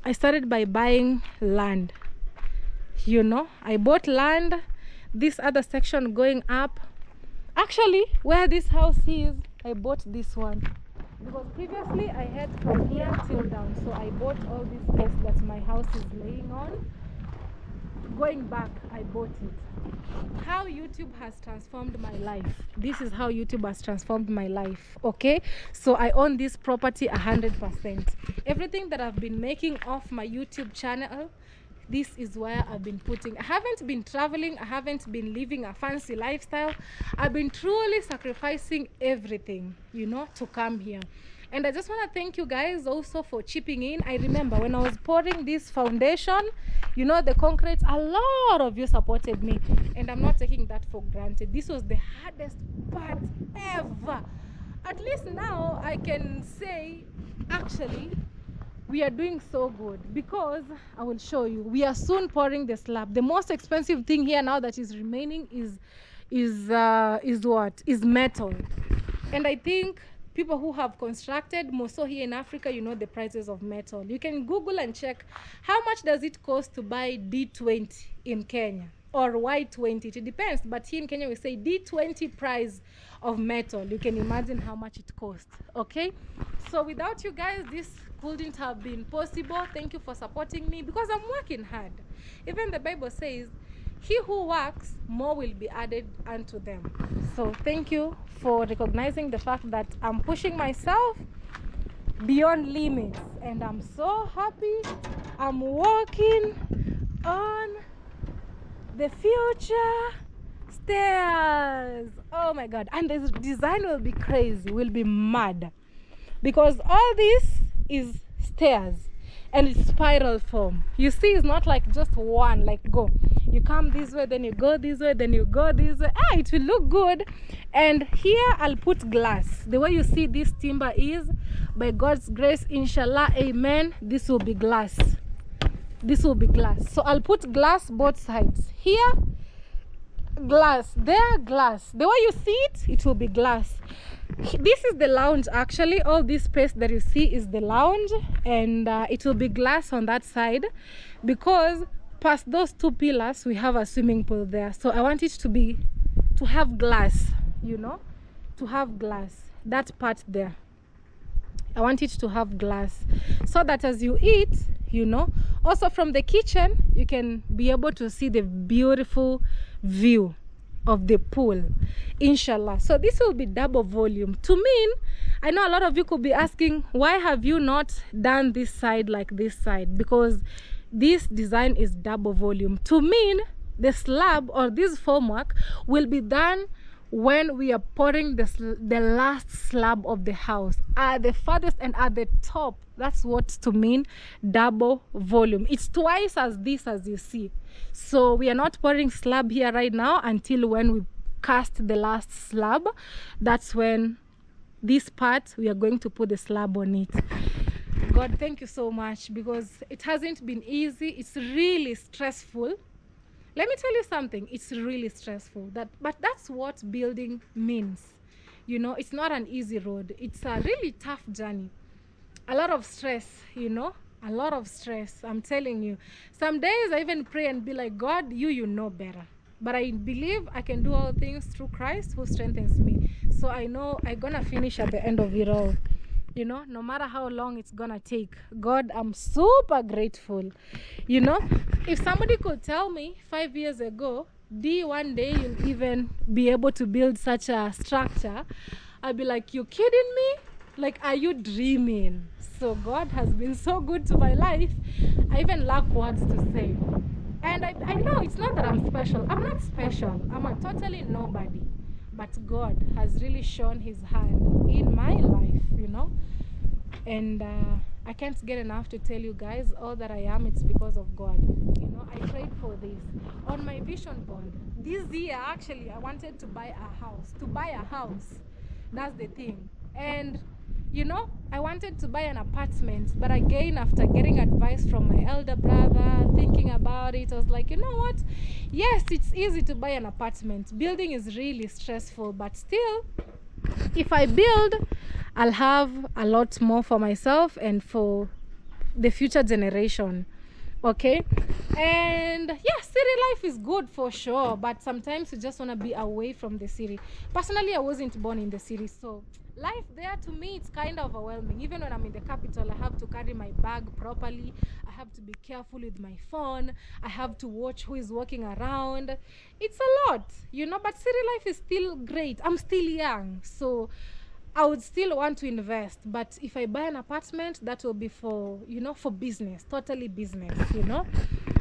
Speaker 1: I started by buying land. You know, I bought land, this other section going up. Actually, where this house is, I bought this one because previously I had from here till down. So I bought all this space that my house is laying on. Going back, I bought it. How YouTube has transformed my life. This is how YouTube has transformed my life. Okay, so I own this property 100%. Everything that I've been making off my YouTube channel, this is where I've been putting. I haven't been traveling. I haven't been living a fancy lifestyle. I've been truly sacrificing everything, you know, to come here. And I just want to thank you guys also for chipping in. I remember when I was pouring this foundation, you know, the concrete, a lot of you supported me. And I'm not taking that for granted. This was the hardest part ever. At least now I can say, actually, we are doing so good, because I will show you, we are soon pouring the slab. The most expensive thing here now that is remaining is what? Is metal. And I think people who have constructed more so here in Africa, you know the prices of metal. You can Google and check how much does it cost to buy D20 in Kenya or Y20. It depends, but here in Kenya we say D20 price of metal. You can imagine how much it costs. Okay, so without you guys, this couldn't have been possible. Thank you for supporting me, because I'm working hard. Even the Bible says, he who works, more will be added unto them. So thank you for recognizing the fact that I'm pushing myself beyond limits, and I'm so happy. I'm working on the future stairs. Oh my God. And the design will be crazy, will be mad, because all this is stairs and it's spiral form. You see, it's not like just one, like go, you come this way, then you go this way, then you go this way. It will look good. And here I'll put glass. The way you see this timber is, by God's grace, inshallah, amen, this will be glass. This will be glass. So I'll put glass both sides. Here glass, there glass. The way you see it, it will be glass. This is the lounge. Actually, all this space that you see is the lounge, and it will be glass on that side, because past those two pillars we have a swimming pool there. So I want it to have glass, you know, to have glass. That part there, I want it to have glass, so that as you eat, you know, also from the kitchen you can be able to see the beautiful view of the pool, inshallah. So this will be double volume. To mean, I know a lot of you could be asking, why have you not done this side like this side? Because this design is double volume. To mean, the slab or this formwork will be done when we are pouring the last slab of the house at the farthest and at the top. That's what to mean double volume. It's twice as this, as you see. So we are not pouring slab here right now until when we cast the last slab. That's when this part we are going to put the slab on it. God, thank you so much, because it hasn't been easy. It's really stressful. Let me tell you something, it's really stressful. But that's what building means. You know, it's not an easy road. It's a really tough journey. A lot of stress, you know, a lot of stress. I'm telling you. Some days I even pray and be like, God, you know better. But I believe I can do all things through Christ who strengthens me. So I know I'm gonna finish at the end of it all. You know, no matter how long it's gonna take. God, I'm super grateful. You know, if somebody could tell me 5 years ago, D, one day you'll even be able to build such a structure, I'd be like, you kidding me? Like, are you dreaming? So God has been so good to my life. I even lack words to say. And I know it's not that I'm special. I'm not special. I'm a totally nobody. But God has really shown his hand in my life, you know. And I can't get enough to tell you guys, all that I am, it's because of God. You know, I prayed for this on my vision board. This year, actually, I wanted to buy a house. That's the thing. And you know, I wanted to buy an apartment, but again, after getting advice from my elder brother, thinking about it, I was like, you know what? Yes, it's easy to buy an apartment. Building is really stressful, but still, if I build I'll have a lot more for myself and for the future generation. Okay, and yeah, city life is good for sure, but sometimes you just want to be away from the city. Personally, I wasn't born in the city, so life there to me it's kind of overwhelming. Even when I'm in the capital, I have to carry my bag properly, I have to be careful with my phone, I have to watch who is walking around. It's a lot, you know, but city life is still great. I'm still young, so I would still want to invest, but if I buy an apartment, that will be for, you know, for business, totally business, you know.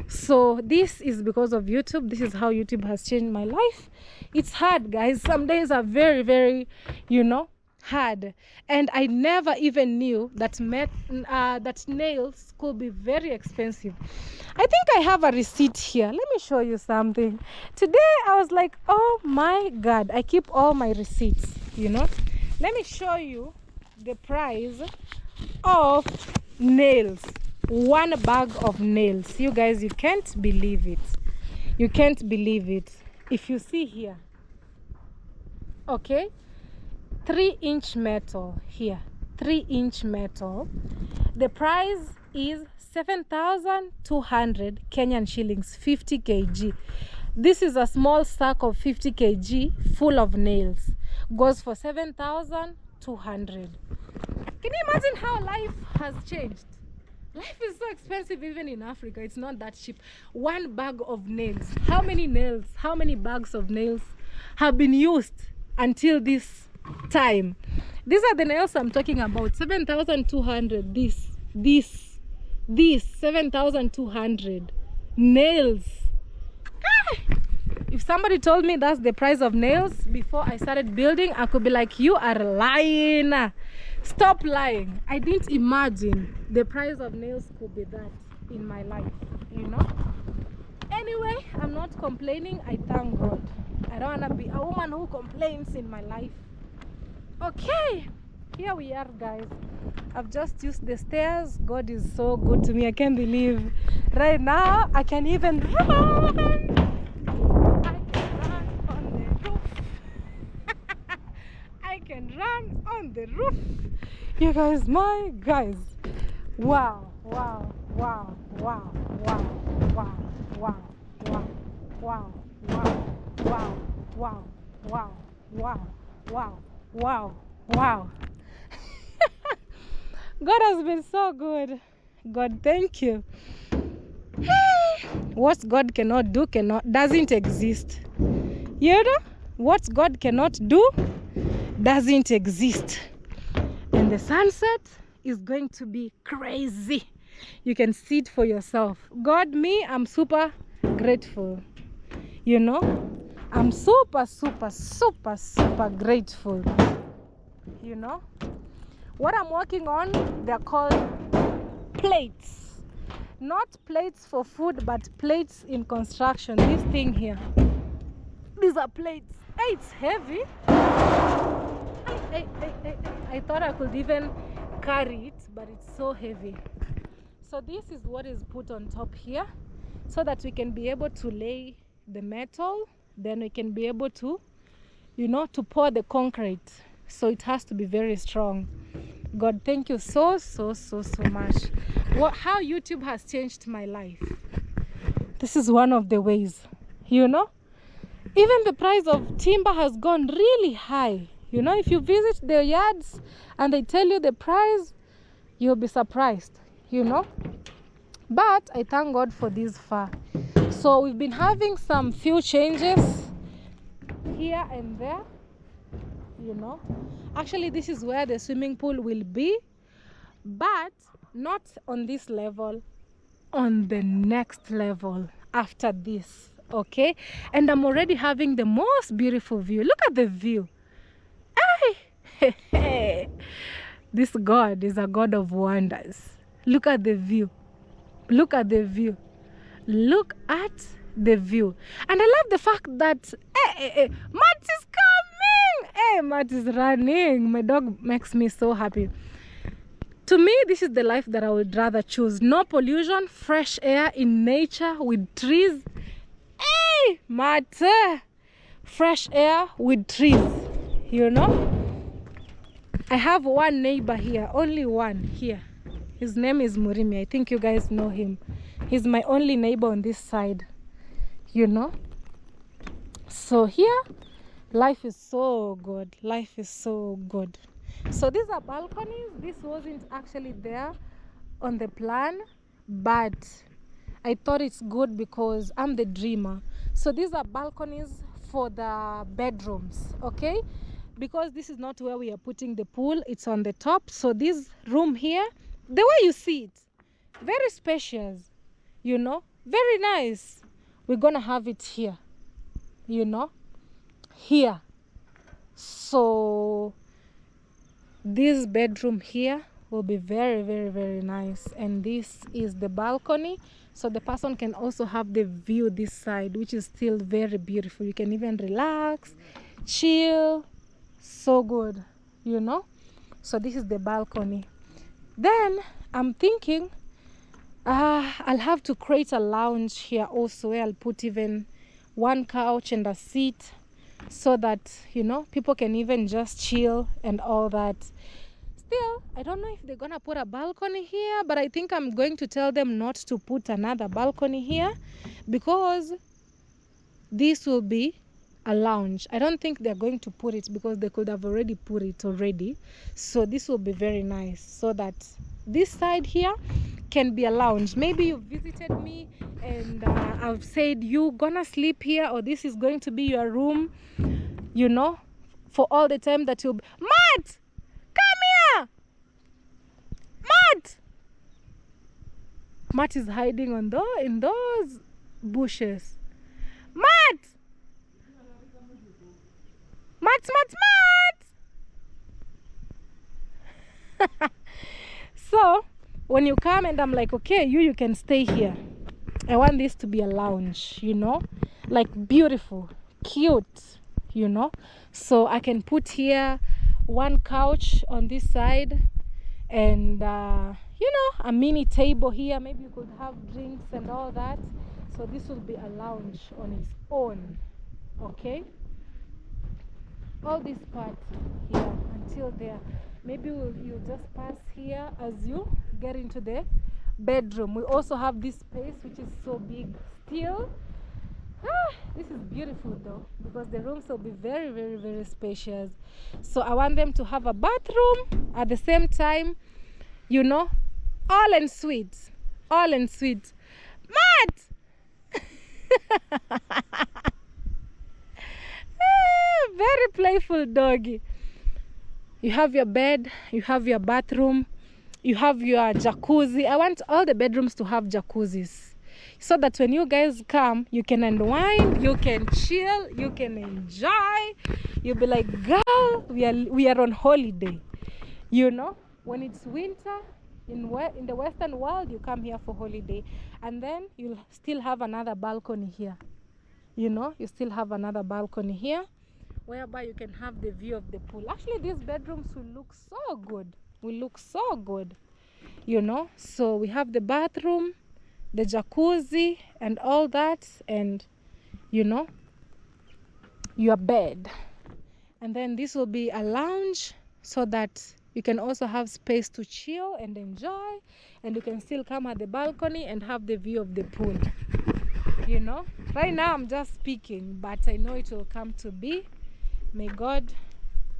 Speaker 1: So this is because of YouTube. This is how YouTube has changed my life. It's hard, guys. Some days are very, very, you know, hard. And I never even knew that that nails could be very expensive. I think I have a receipt here. Let me show you something. Today I was like, oh my God, I keep all my receipts, you know. Let me show you the price of nails. One bag of nails. You guys, you can't believe it. You can't believe it. If you see here, okay, 3-inch metal here, 3-inch metal. The price is 7,200 Kenyan shillings, 50 kg. This is a small sack of 50 kg full of nails. Goes for 7,200. Can you imagine how life has changed? Life is so expensive even in Africa. It's not that cheap. One bag of nails. How many nails, how many bags of nails have been used until this time? These are the nails I'm talking about. 7,200. This 7,200 nails. If somebody told me that's the price of nails before I started building, I could be like, you are lying. Stop lying. I didn't imagine the price of nails could be that in my life, you know. Anyway, I'm not complaining. I thank God. I don't want to be a woman who complains in my life. Okay, here we are, guys. I've just used the stairs. God is so good to me. I can't believe right now I can even run. I can run on the roof. You guys, my guys. Wow, wow, wow, wow, wow, wow, wow, wow, wow, wow, wow, wow, wow, wow, wow, wow. God has been so good. God, thank you. What God cannot do doesn't exist. You know, what God cannot do doesn't exist. And the sunset is going to be crazy. You can see it for yourself. God, me, I'm super grateful. You know, I'm super, super, super, super grateful. You know, what I'm working on, they're called plates. Not plates for food, but plates in construction. This thing here, these are plates. Hey, it's heavy. I thought I could even carry it, but it's so heavy. So this is what is put on top here, so that we can be able to lay the metal. Then we can be able to, you know, to pour the concrete. So it has to be very strong. God, thank you so much. How YouTube has changed my life. This is one of the ways, you know. Even the price of timber has gone really high. You know, if you visit their yards and they tell you the price, you'll be surprised, you know. But I thank God for this far. So we've been having some few changes here and there, you know. Actually, this is where the swimming pool will be, but not on this level, on the next level after this, okay? And I'm already having the most beautiful view. Look at the view. Hey, this God is a God of wonders. Look at the view. Look at the view. Look at the view. And I love the fact that Matt is coming. Hey, Matt is running. My dog makes me so happy. To me, this is the life that I would rather choose. No pollution, fresh air in nature with trees. Hey, Matt, fresh air with trees, you know. I have one neighbor here, only one here. His name is Murimi. I think you guys know him. He's my only neighbor on this side, you know. So here, life is so good. Life is so good. So these are balconies. This wasn't actually there on the plan, but I thought it's good because I'm the dreamer. So these are balconies for the bedrooms, okay? Because this is not where we are putting the pool, it's on the top. So this room here, the way you see it, very spacious, you know, very nice. We're gonna have it here, you know, here. So this bedroom here will be very, very, very nice. And this is the balcony, so the person can also have the view this side, which is still very beautiful. You can even relax, chill. So good, you know. So this is the balcony. Then I'm thinking I'll have to create a lounge here also, where I'll put even one couch and a seat, so that, you know, people can even just chill and all that. Still, I don't know if they're gonna put a balcony here, but I think I'm going to tell them not to put another balcony here, because this will be a lounge. I don't think they're going to put it, because they could have already put it already. So this will be very nice, so that this side here can be a lounge. Maybe you visited me and I've said you gonna sleep here, or this is going to be your room, you know, for all the time that you'll be. Matt, come here. Matt is hiding on in those bushes. Matt. So when you come and I'm like, okay, you can stay here. I want this to be a lounge, you know, like beautiful, cute, you know. So I can put here one couch on this side, and you know, a mini table here. Maybe you could have drinks and all that. So this will be a lounge on its own, okay? All this part here until there. Maybe you'll just pass here as you get into the bedroom. We also have this space, which is so big still. This is beautiful though, because the rooms will be very, very, very spacious. So I want them to have a bathroom at the same time, you know, all en suite. Matt! Very playful doggy. You have your bed, you have your bathroom, you have your jacuzzi. I want all the bedrooms to have jacuzzis, so that when you guys come, you can unwind, you can chill, you can enjoy. You'll be like, girl, we are on holiday, you know. When it's winter in the Western world, you come here for holiday, and then you'll still have another balcony here, you know. You still have another balcony here, whereby you can have the view of the pool. Actually, these bedrooms will look so good, you know. So we have the bathroom, the jacuzzi and all that, and you know, your bed. And then this will be a lounge, so that you can also have space to chill and enjoy, and you can still come at the balcony and have the view of the pool, you know. Right now I'm just speaking, but I know it will come to be. May God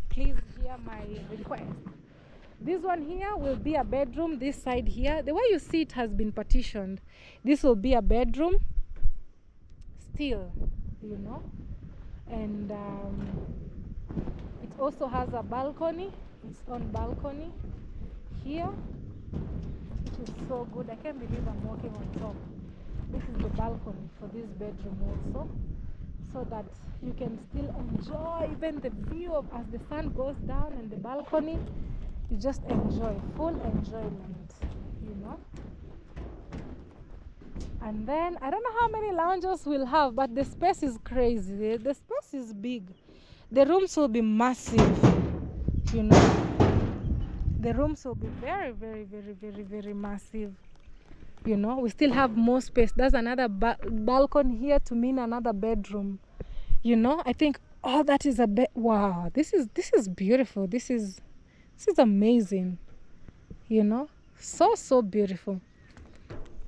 Speaker 1: please hear my request. This one here will be a bedroom. This side here, the way you see it has been partitioned. This will be a bedroom still, you know. And it also has a balcony, its own balcony here, which is so good. I can't believe I'm walking on top. This is the balcony for this bedroom also, so that you can still enjoy even the view of as the sun goes down in the balcony. You just enjoy, full enjoyment, you know. And then I don't know how many lounges we'll have, but the space is crazy. The space is big. The rooms will be massive, you know. The rooms will be very, very, very, very, very massive, you know. We still have more space. There's another balcony here to mean another bedroom, you know. I think all that is a bit. Wow, this is beautiful. This is This is amazing, you know, so beautiful.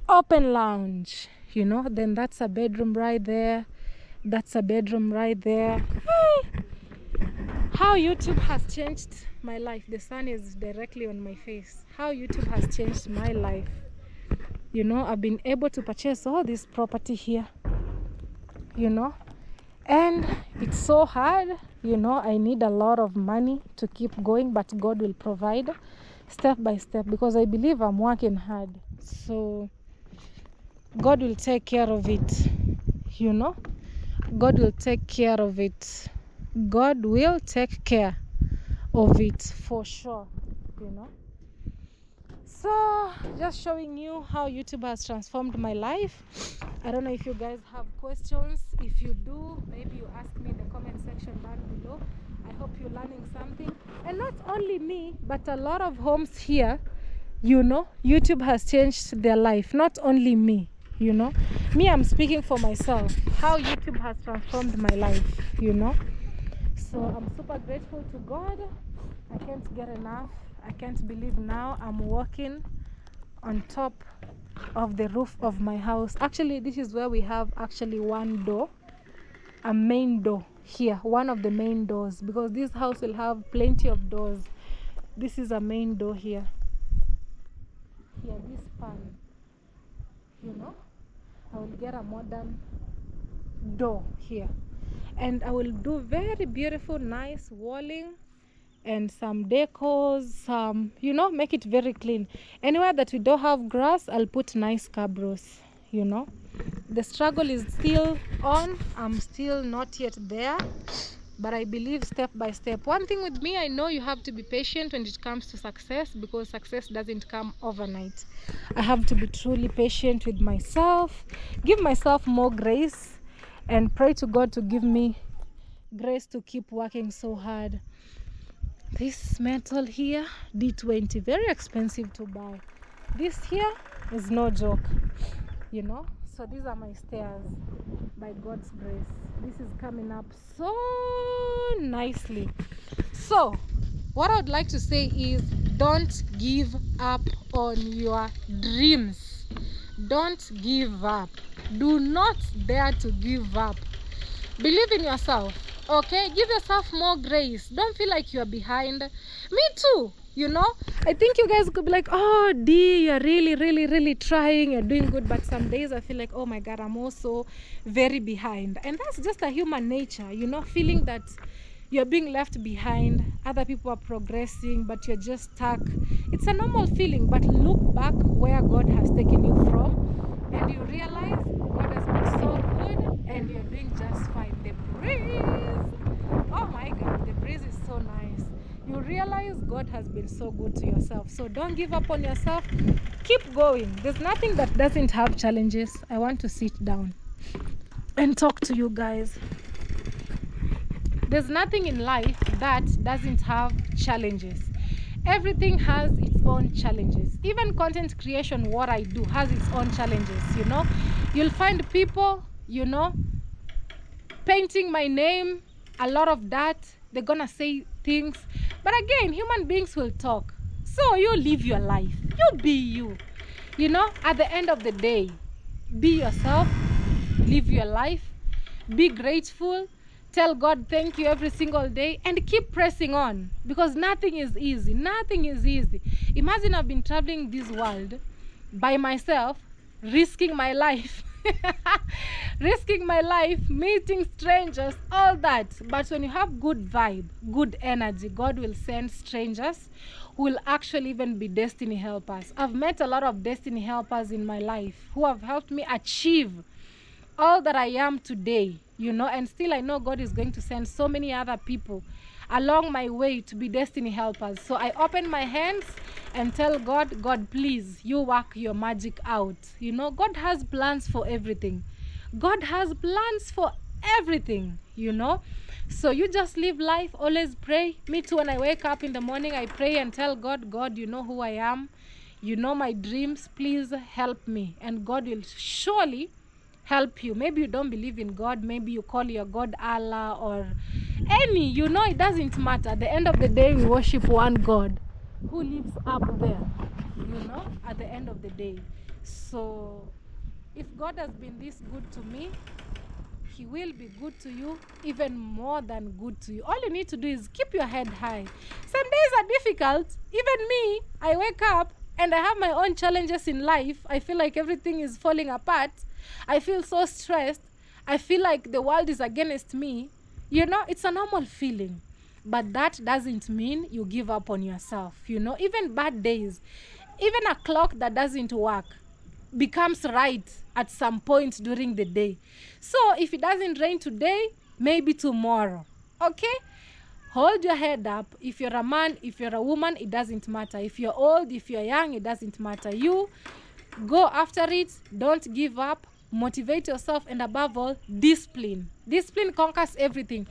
Speaker 1: Open lounge, you know, then that's a bedroom right there. That's a bedroom right there. How YouTube has changed my life. The sun is directly on my face. How YouTube has changed my life. You know, I've been able to purchase all this property here, you know, and it's so hard, you know. I need a lot of money to keep going, but God will provide step by step, because I believe I'm working hard. So God will take care of it, you know. God will take care of it. God will take care of it for sure, you know. So just showing you how YouTube has transformed my life. I don't know if you guys have questions. If you do, maybe you ask me in the comment section down below. I hope you're learning something. And not only me, but a lot of homes here, you know, YouTube has changed their life. Not only me, you know. Me, I'm speaking for myself. How YouTube has transformed my life, you know. So I'm super grateful to God. I can't get enough. I can't believe now I'm walking on top of the roof of my house. Actually, this is where we have actually one door, a main door here, one of the main doors, because this house will have plenty of doors. This is a main door here. Here, this pan, you know, I will get a modern door here, and I will do very beautiful, nice walling and some decors, some, you know, make it very clean. Anywhere that we don't have grass, I'll put nice cabros, you know. The struggle is still on. I'm still not yet there, but I believe step by step. One thing with me, I know you have to be patient when it comes to success, because success doesn't come overnight. I have to be truly patient with myself, give myself more grace, and pray to God to give me grace to keep working so hard. This metal here, D20, very expensive to buy. This here is no joke, you know. So these are my stairs, by God's grace. This is coming up so nicely. So what I would like to say is, don't give up on your dreams. Don't give up. Do not dare to give up. Believe in yourself, okay? Give yourself more grace. Don't feel like you're behind. Me too, you know. I think you guys could be like, oh D, you're really trying, you're doing good. But some days I feel like, oh my God, I'm also very behind. And that's just a human nature, you know, feeling that you're being left behind. Other people are progressing, but you're just stuck. It's a normal feeling, but look back where God has taken you from, and you realize God has been so good, and you're doing just fine. The breeze, oh my God, the breeze is so nice. You realize God has been so good to yourself. So don't give up on yourself. Keep going. There's nothing that doesn't have challenges. I want to sit down and talk to you guys. There's nothing in life that doesn't have challenges. Everything has its own challenges. Even content creation, what I do, has its own challenges, you know. You'll find people, you know, painting my name, a lot of that. They're gonna say things. But again, human beings will talk. So you live your life. You be you. You know, at the end of the day, be yourself, live your life, be grateful, tell God thank you every single day, and keep pressing on, because nothing is easy. Nothing is easy. Imagine I've been traveling this world by myself, risking my life. Risking my life, meeting strangers, all that. But when you have good vibe, good energy, God will send strangers who will actually even be destiny helpers. I've met a lot of destiny helpers in my life who have helped me achieve all that I am today, you know, and still I know God is going to send so many other people along my way to be destiny helpers. So I open my hands and tell God, God, please, you work your magic out. You know, God has plans for everything. God has plans for everything, you know. So you just live life, always pray. Me too, when I wake up in the morning, I pray and tell God, God, you know who I am. You know my dreams. Please help me. And God will surely help you. Maybe you don't believe in God, maybe you call your God Allah or any, you know, it doesn't matter. At the end of the day, we worship one God who lives up there, you know, at the end of the day. So if God has been this good to me, he will be good to you, even more than good to you. All you need to do is keep your head high. Some days are difficult. Even me, I wake up and I have my own challenges in life. I feel like everything is falling apart. I feel so stressed. I feel like the world is against me. You know, it's a normal feeling. But that doesn't mean you give up on yourself. You know, even bad days, even a clock that doesn't work becomes right at some point during the day. So if it doesn't rain today, maybe tomorrow. Okay? Hold your head up. If you're a man, if you're a woman, it doesn't matter. If you're old, if you're young, it doesn't matter. You go after it. Don't give up. Motivate yourself, and above all, discipline. Discipline conquers everything.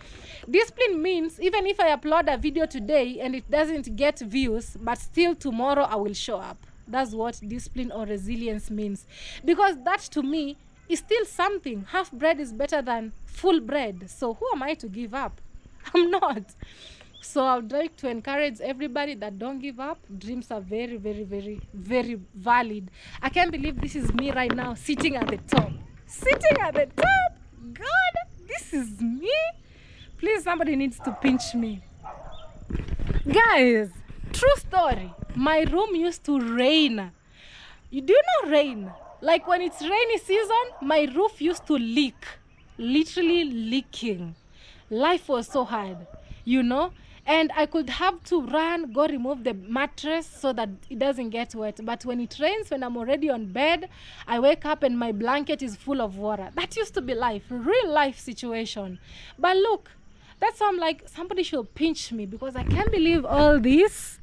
Speaker 1: Discipline means even if I upload a video today and it doesn't get views, but still tomorrow I will show up. That's what discipline or resilience means. Because that to me is still something. Half bread is better than full bread. So who am I to give up? I'm not. So I would like to encourage everybody that don't give up. Dreams are very, very, very, very valid. I can't believe this is me right now sitting at the top. Sitting at the top? God, this is me? Please, somebody needs to pinch me. Guys, true story. My room used to rain. You do know rain? Like when it's rainy season, my roof used to leak. Literally leaking. Life was so hard, you know? And I could have to run, go remove the mattress so that it doesn't get wet. But when it rains, when I'm already on bed, I wake up and my blanket is full of water. That used to be life, real life situation. But look, that's why I'm like, somebody should pinch me, because I can't believe all this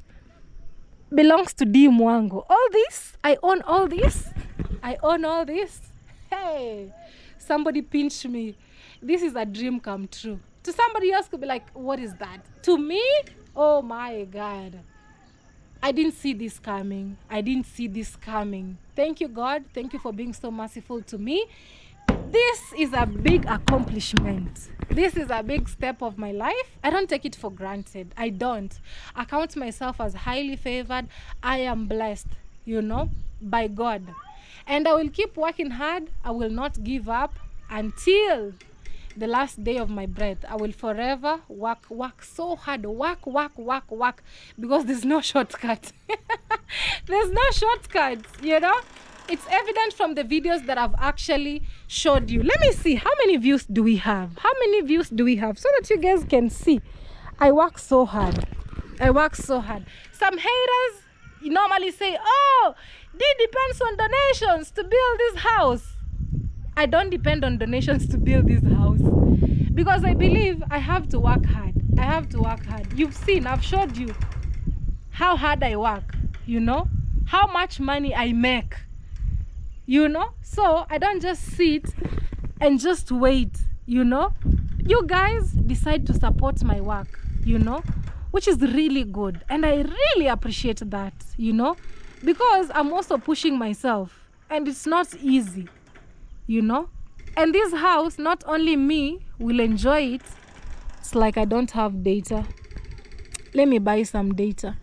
Speaker 1: belongs to D Mwango. All this, I own all this. I own all this. Hey, somebody pinch me. This is a dream come true. To somebody else could be like, what is that? To me, oh my God. I didn't see this coming. I didn't see this coming. Thank you, God. Thank you for being so merciful to me. This is a big accomplishment. This is a big step of my life. I don't take it for granted. I don't. I count myself as highly favored. I am blessed, you know, by God. And I will keep working hard. I will not give up until the last day of my breath. I will forever work so hard, work, because there's no shortcut. There's no shortcut, you know. It's evident from the videos that I've actually showed you. Let me see, how many views do we have? How many views do we have? So that you guys can see. I work so hard. I work so hard. Some haters normally say, oh, it depends on donations to build this house. I don't depend on donations to build this house, because I believe I have to work hard. I have to work hard. You've seen, I've showed you how hard I work, you know, how much money I make, you know. So I don't just sit and just wait, you know. You guys decide to support my work, you know, which is really good. And I really appreciate that, you know, because I'm also pushing myself and it's not easy. You know, and this house, not only me will enjoy it. It's like I don't have data. Let me buy some data.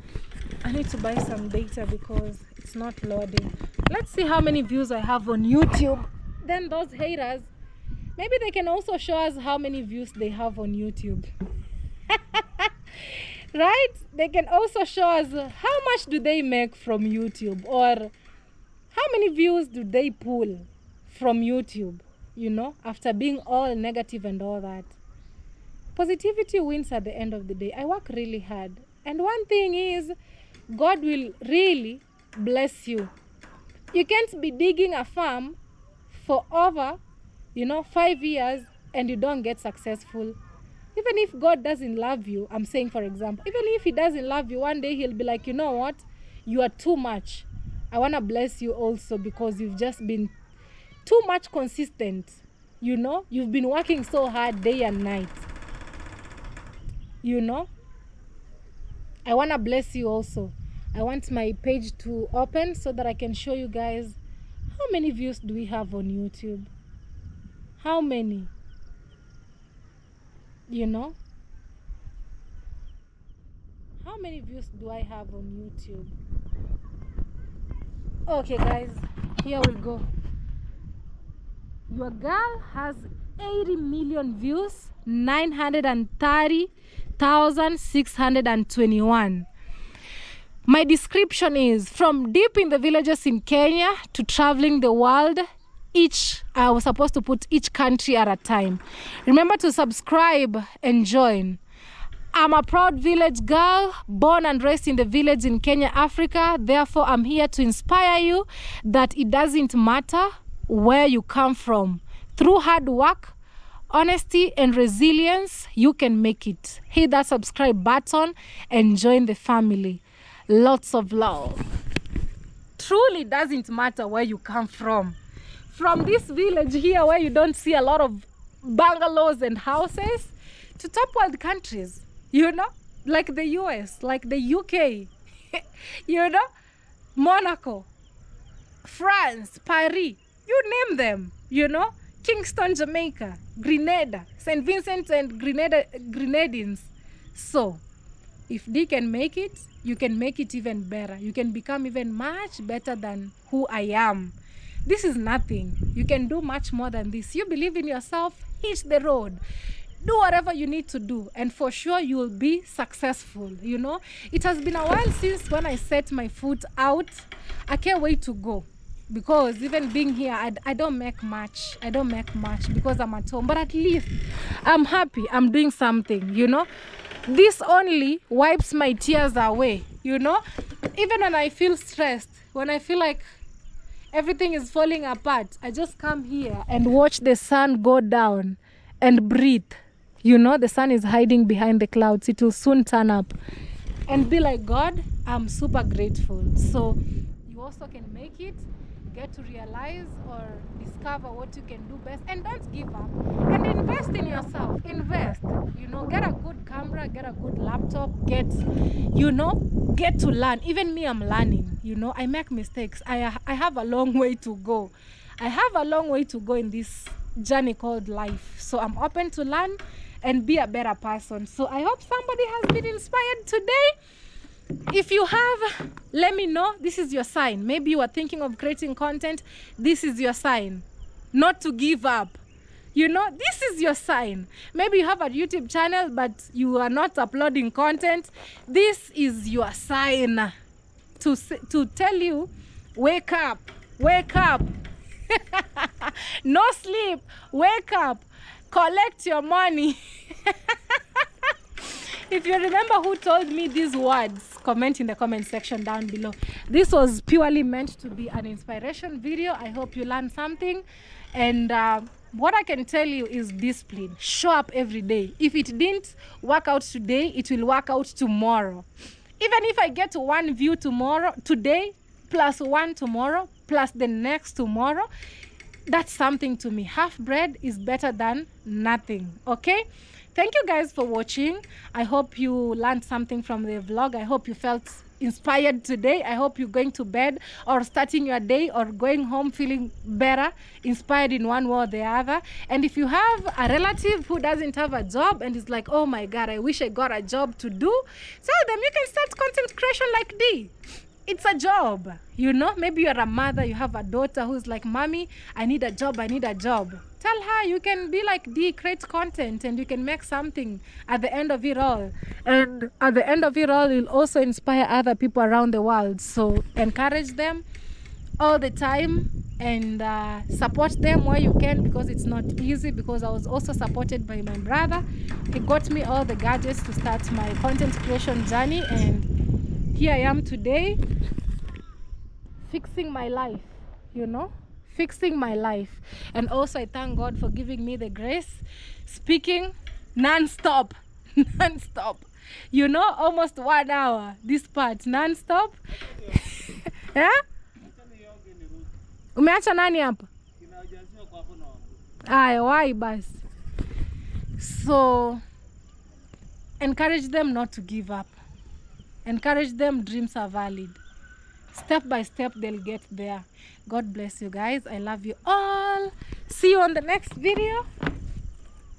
Speaker 1: I need to buy some data because it's not loading. Let's see how many views I have on YouTube. Then those haters, maybe they can also show us how many views they have on YouTube. Right? They can also show us how much do they make from YouTube, or how many views do they pull from YouTube, you know, after being all negative and all that. Positivity wins at the end of the day. I work really hard. And one thing is, God will really bless you. You can't be digging a farm for over, you know, 5 years and you don't get successful. Even if God doesn't love you, I'm saying, for example, even if he doesn't love you, one day he'll be like, you know what, you are too much. I want to bless you also, because you've just been too much consistent, you know. You've been working so hard day and night, you know. I want to bless you also. I want my page to open so that I can show you guys how many views do we have on YouTube. How many? You know? How many views do I have on YouTube? Okay, guys, here we go. Your girl has 80 million views, 930,621. My description is from deep in the villages in Kenya to traveling the world. I was supposed to put each country at a time. Remember to subscribe and join. I'm a proud village girl, born and raised in the village in Kenya, Africa. Therefore, I'm here to inspire you that it doesn't matter where you come from. Through hard work, honesty, and resilience, you can make it. Hit that subscribe button and join the family. Lots of love. Truly doesn't matter where you come from. From this village here where you don't see a lot of bungalows and houses to top world countries, you know, like the US, like the UK, you know, Monaco, France, Paris, you name them, you know, Kingston, Jamaica, Grenada, St. Vincent and Grenadines. So, if they can make it, you can make it even better. You can become even much better than who I am. This is nothing. You can do much more than this. You believe in yourself, hit the road. Do whatever you need to do, and for sure you will be successful, you know. It has been a while since when I set my foot out. I can't wait to go, because even being here, I don't make much. I don't make much because I'm at home, but at least I'm happy. I'm doing something, you know. This only wipes my tears away, you know. Even when I feel stressed, when I feel like everything is falling apart, I just come here and watch the sun go down and breathe. You know, the sun is hiding behind the clouds. It will soon turn up. And be like, God, I'm super grateful. So you also can make it, get to realize or discover what you can do best. And don't give up. And invest in yourself. Invest. You know, get a good camera, get a good laptop, get to learn. Even me, I'm learning. You know, I make mistakes. I have a long way to go. I have a long way to go in this journey called life. So I'm open to learn and be a better person. So I hope somebody has been inspired today. If you have, let me know. This is your sign. Maybe you are thinking of creating content. This is your sign. Not to give up. You know, this is your sign. Maybe you have a YouTube channel, but you are not uploading content. This is your sign to tell you, wake up, wake up. No sleep, wake up, collect your money. If you remember who told me these words, comment in the comment section down below. This was purely meant to be an inspiration video. I hope you learned something. And what I can tell you is discipline. Show up every day. If it didn't work out today, it will work out tomorrow. Even if I get 1 view today, plus 1 tomorrow, plus the next tomorrow, that's something to me. Half bread is better than nothing. Okay, thank you guys for watching. I hope you learned something from the vlog. I hope you felt inspired today. I hope you're going to bed or starting your day or going home feeling better, inspired in one way or the other. And if you have a relative who doesn't have a job and is like, oh my God, I wish I got a job to do, tell them you can start content creation like D. It's a job, you know. Maybe you're a mother, you have a daughter who's like, mommy, I need a job, I need a job. Tell her you can be like D, create content, and you can make something at the end of it all. And at the end of it all, you'll also inspire other people around the world. So encourage them all the time and support them where you can, because it's not easy. Because I was also supported by my brother. He got me all the gadgets to start my content creation journey, and here I am today, fixing my life, you know, fixing my life. And also I thank God for giving me the grace, speaking non-stop, non-stop, you know, almost 1 hour, this part, non-stop. Yeah? Umeacha nani hapa? Aya, why basi? So, encourage them not to give up. Encourage them, dreams are valid. Step by step, they'll get there. God bless you guys. I love you all See you on the next video.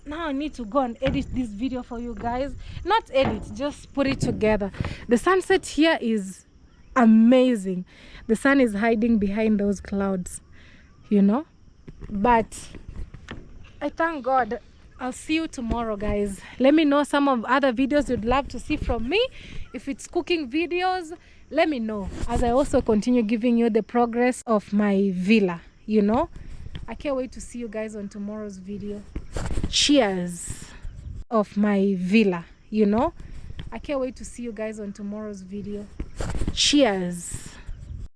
Speaker 1: Now I need to go and edit this video for you guys. Not edit, just put it together. The sunset here is amazing. The sun is hiding behind those clouds, you know. But I thank God. I'll see you tomorrow, guys. Let me know some of other videos you'd love to see from me. If it's cooking videos, let me know, as I also continue giving you the progress of my villa, you know. I can't wait to see you guys on tomorrow's video. Cheers. Of my villa, you know. I can't wait to see you guys on tomorrow's video. Cheers.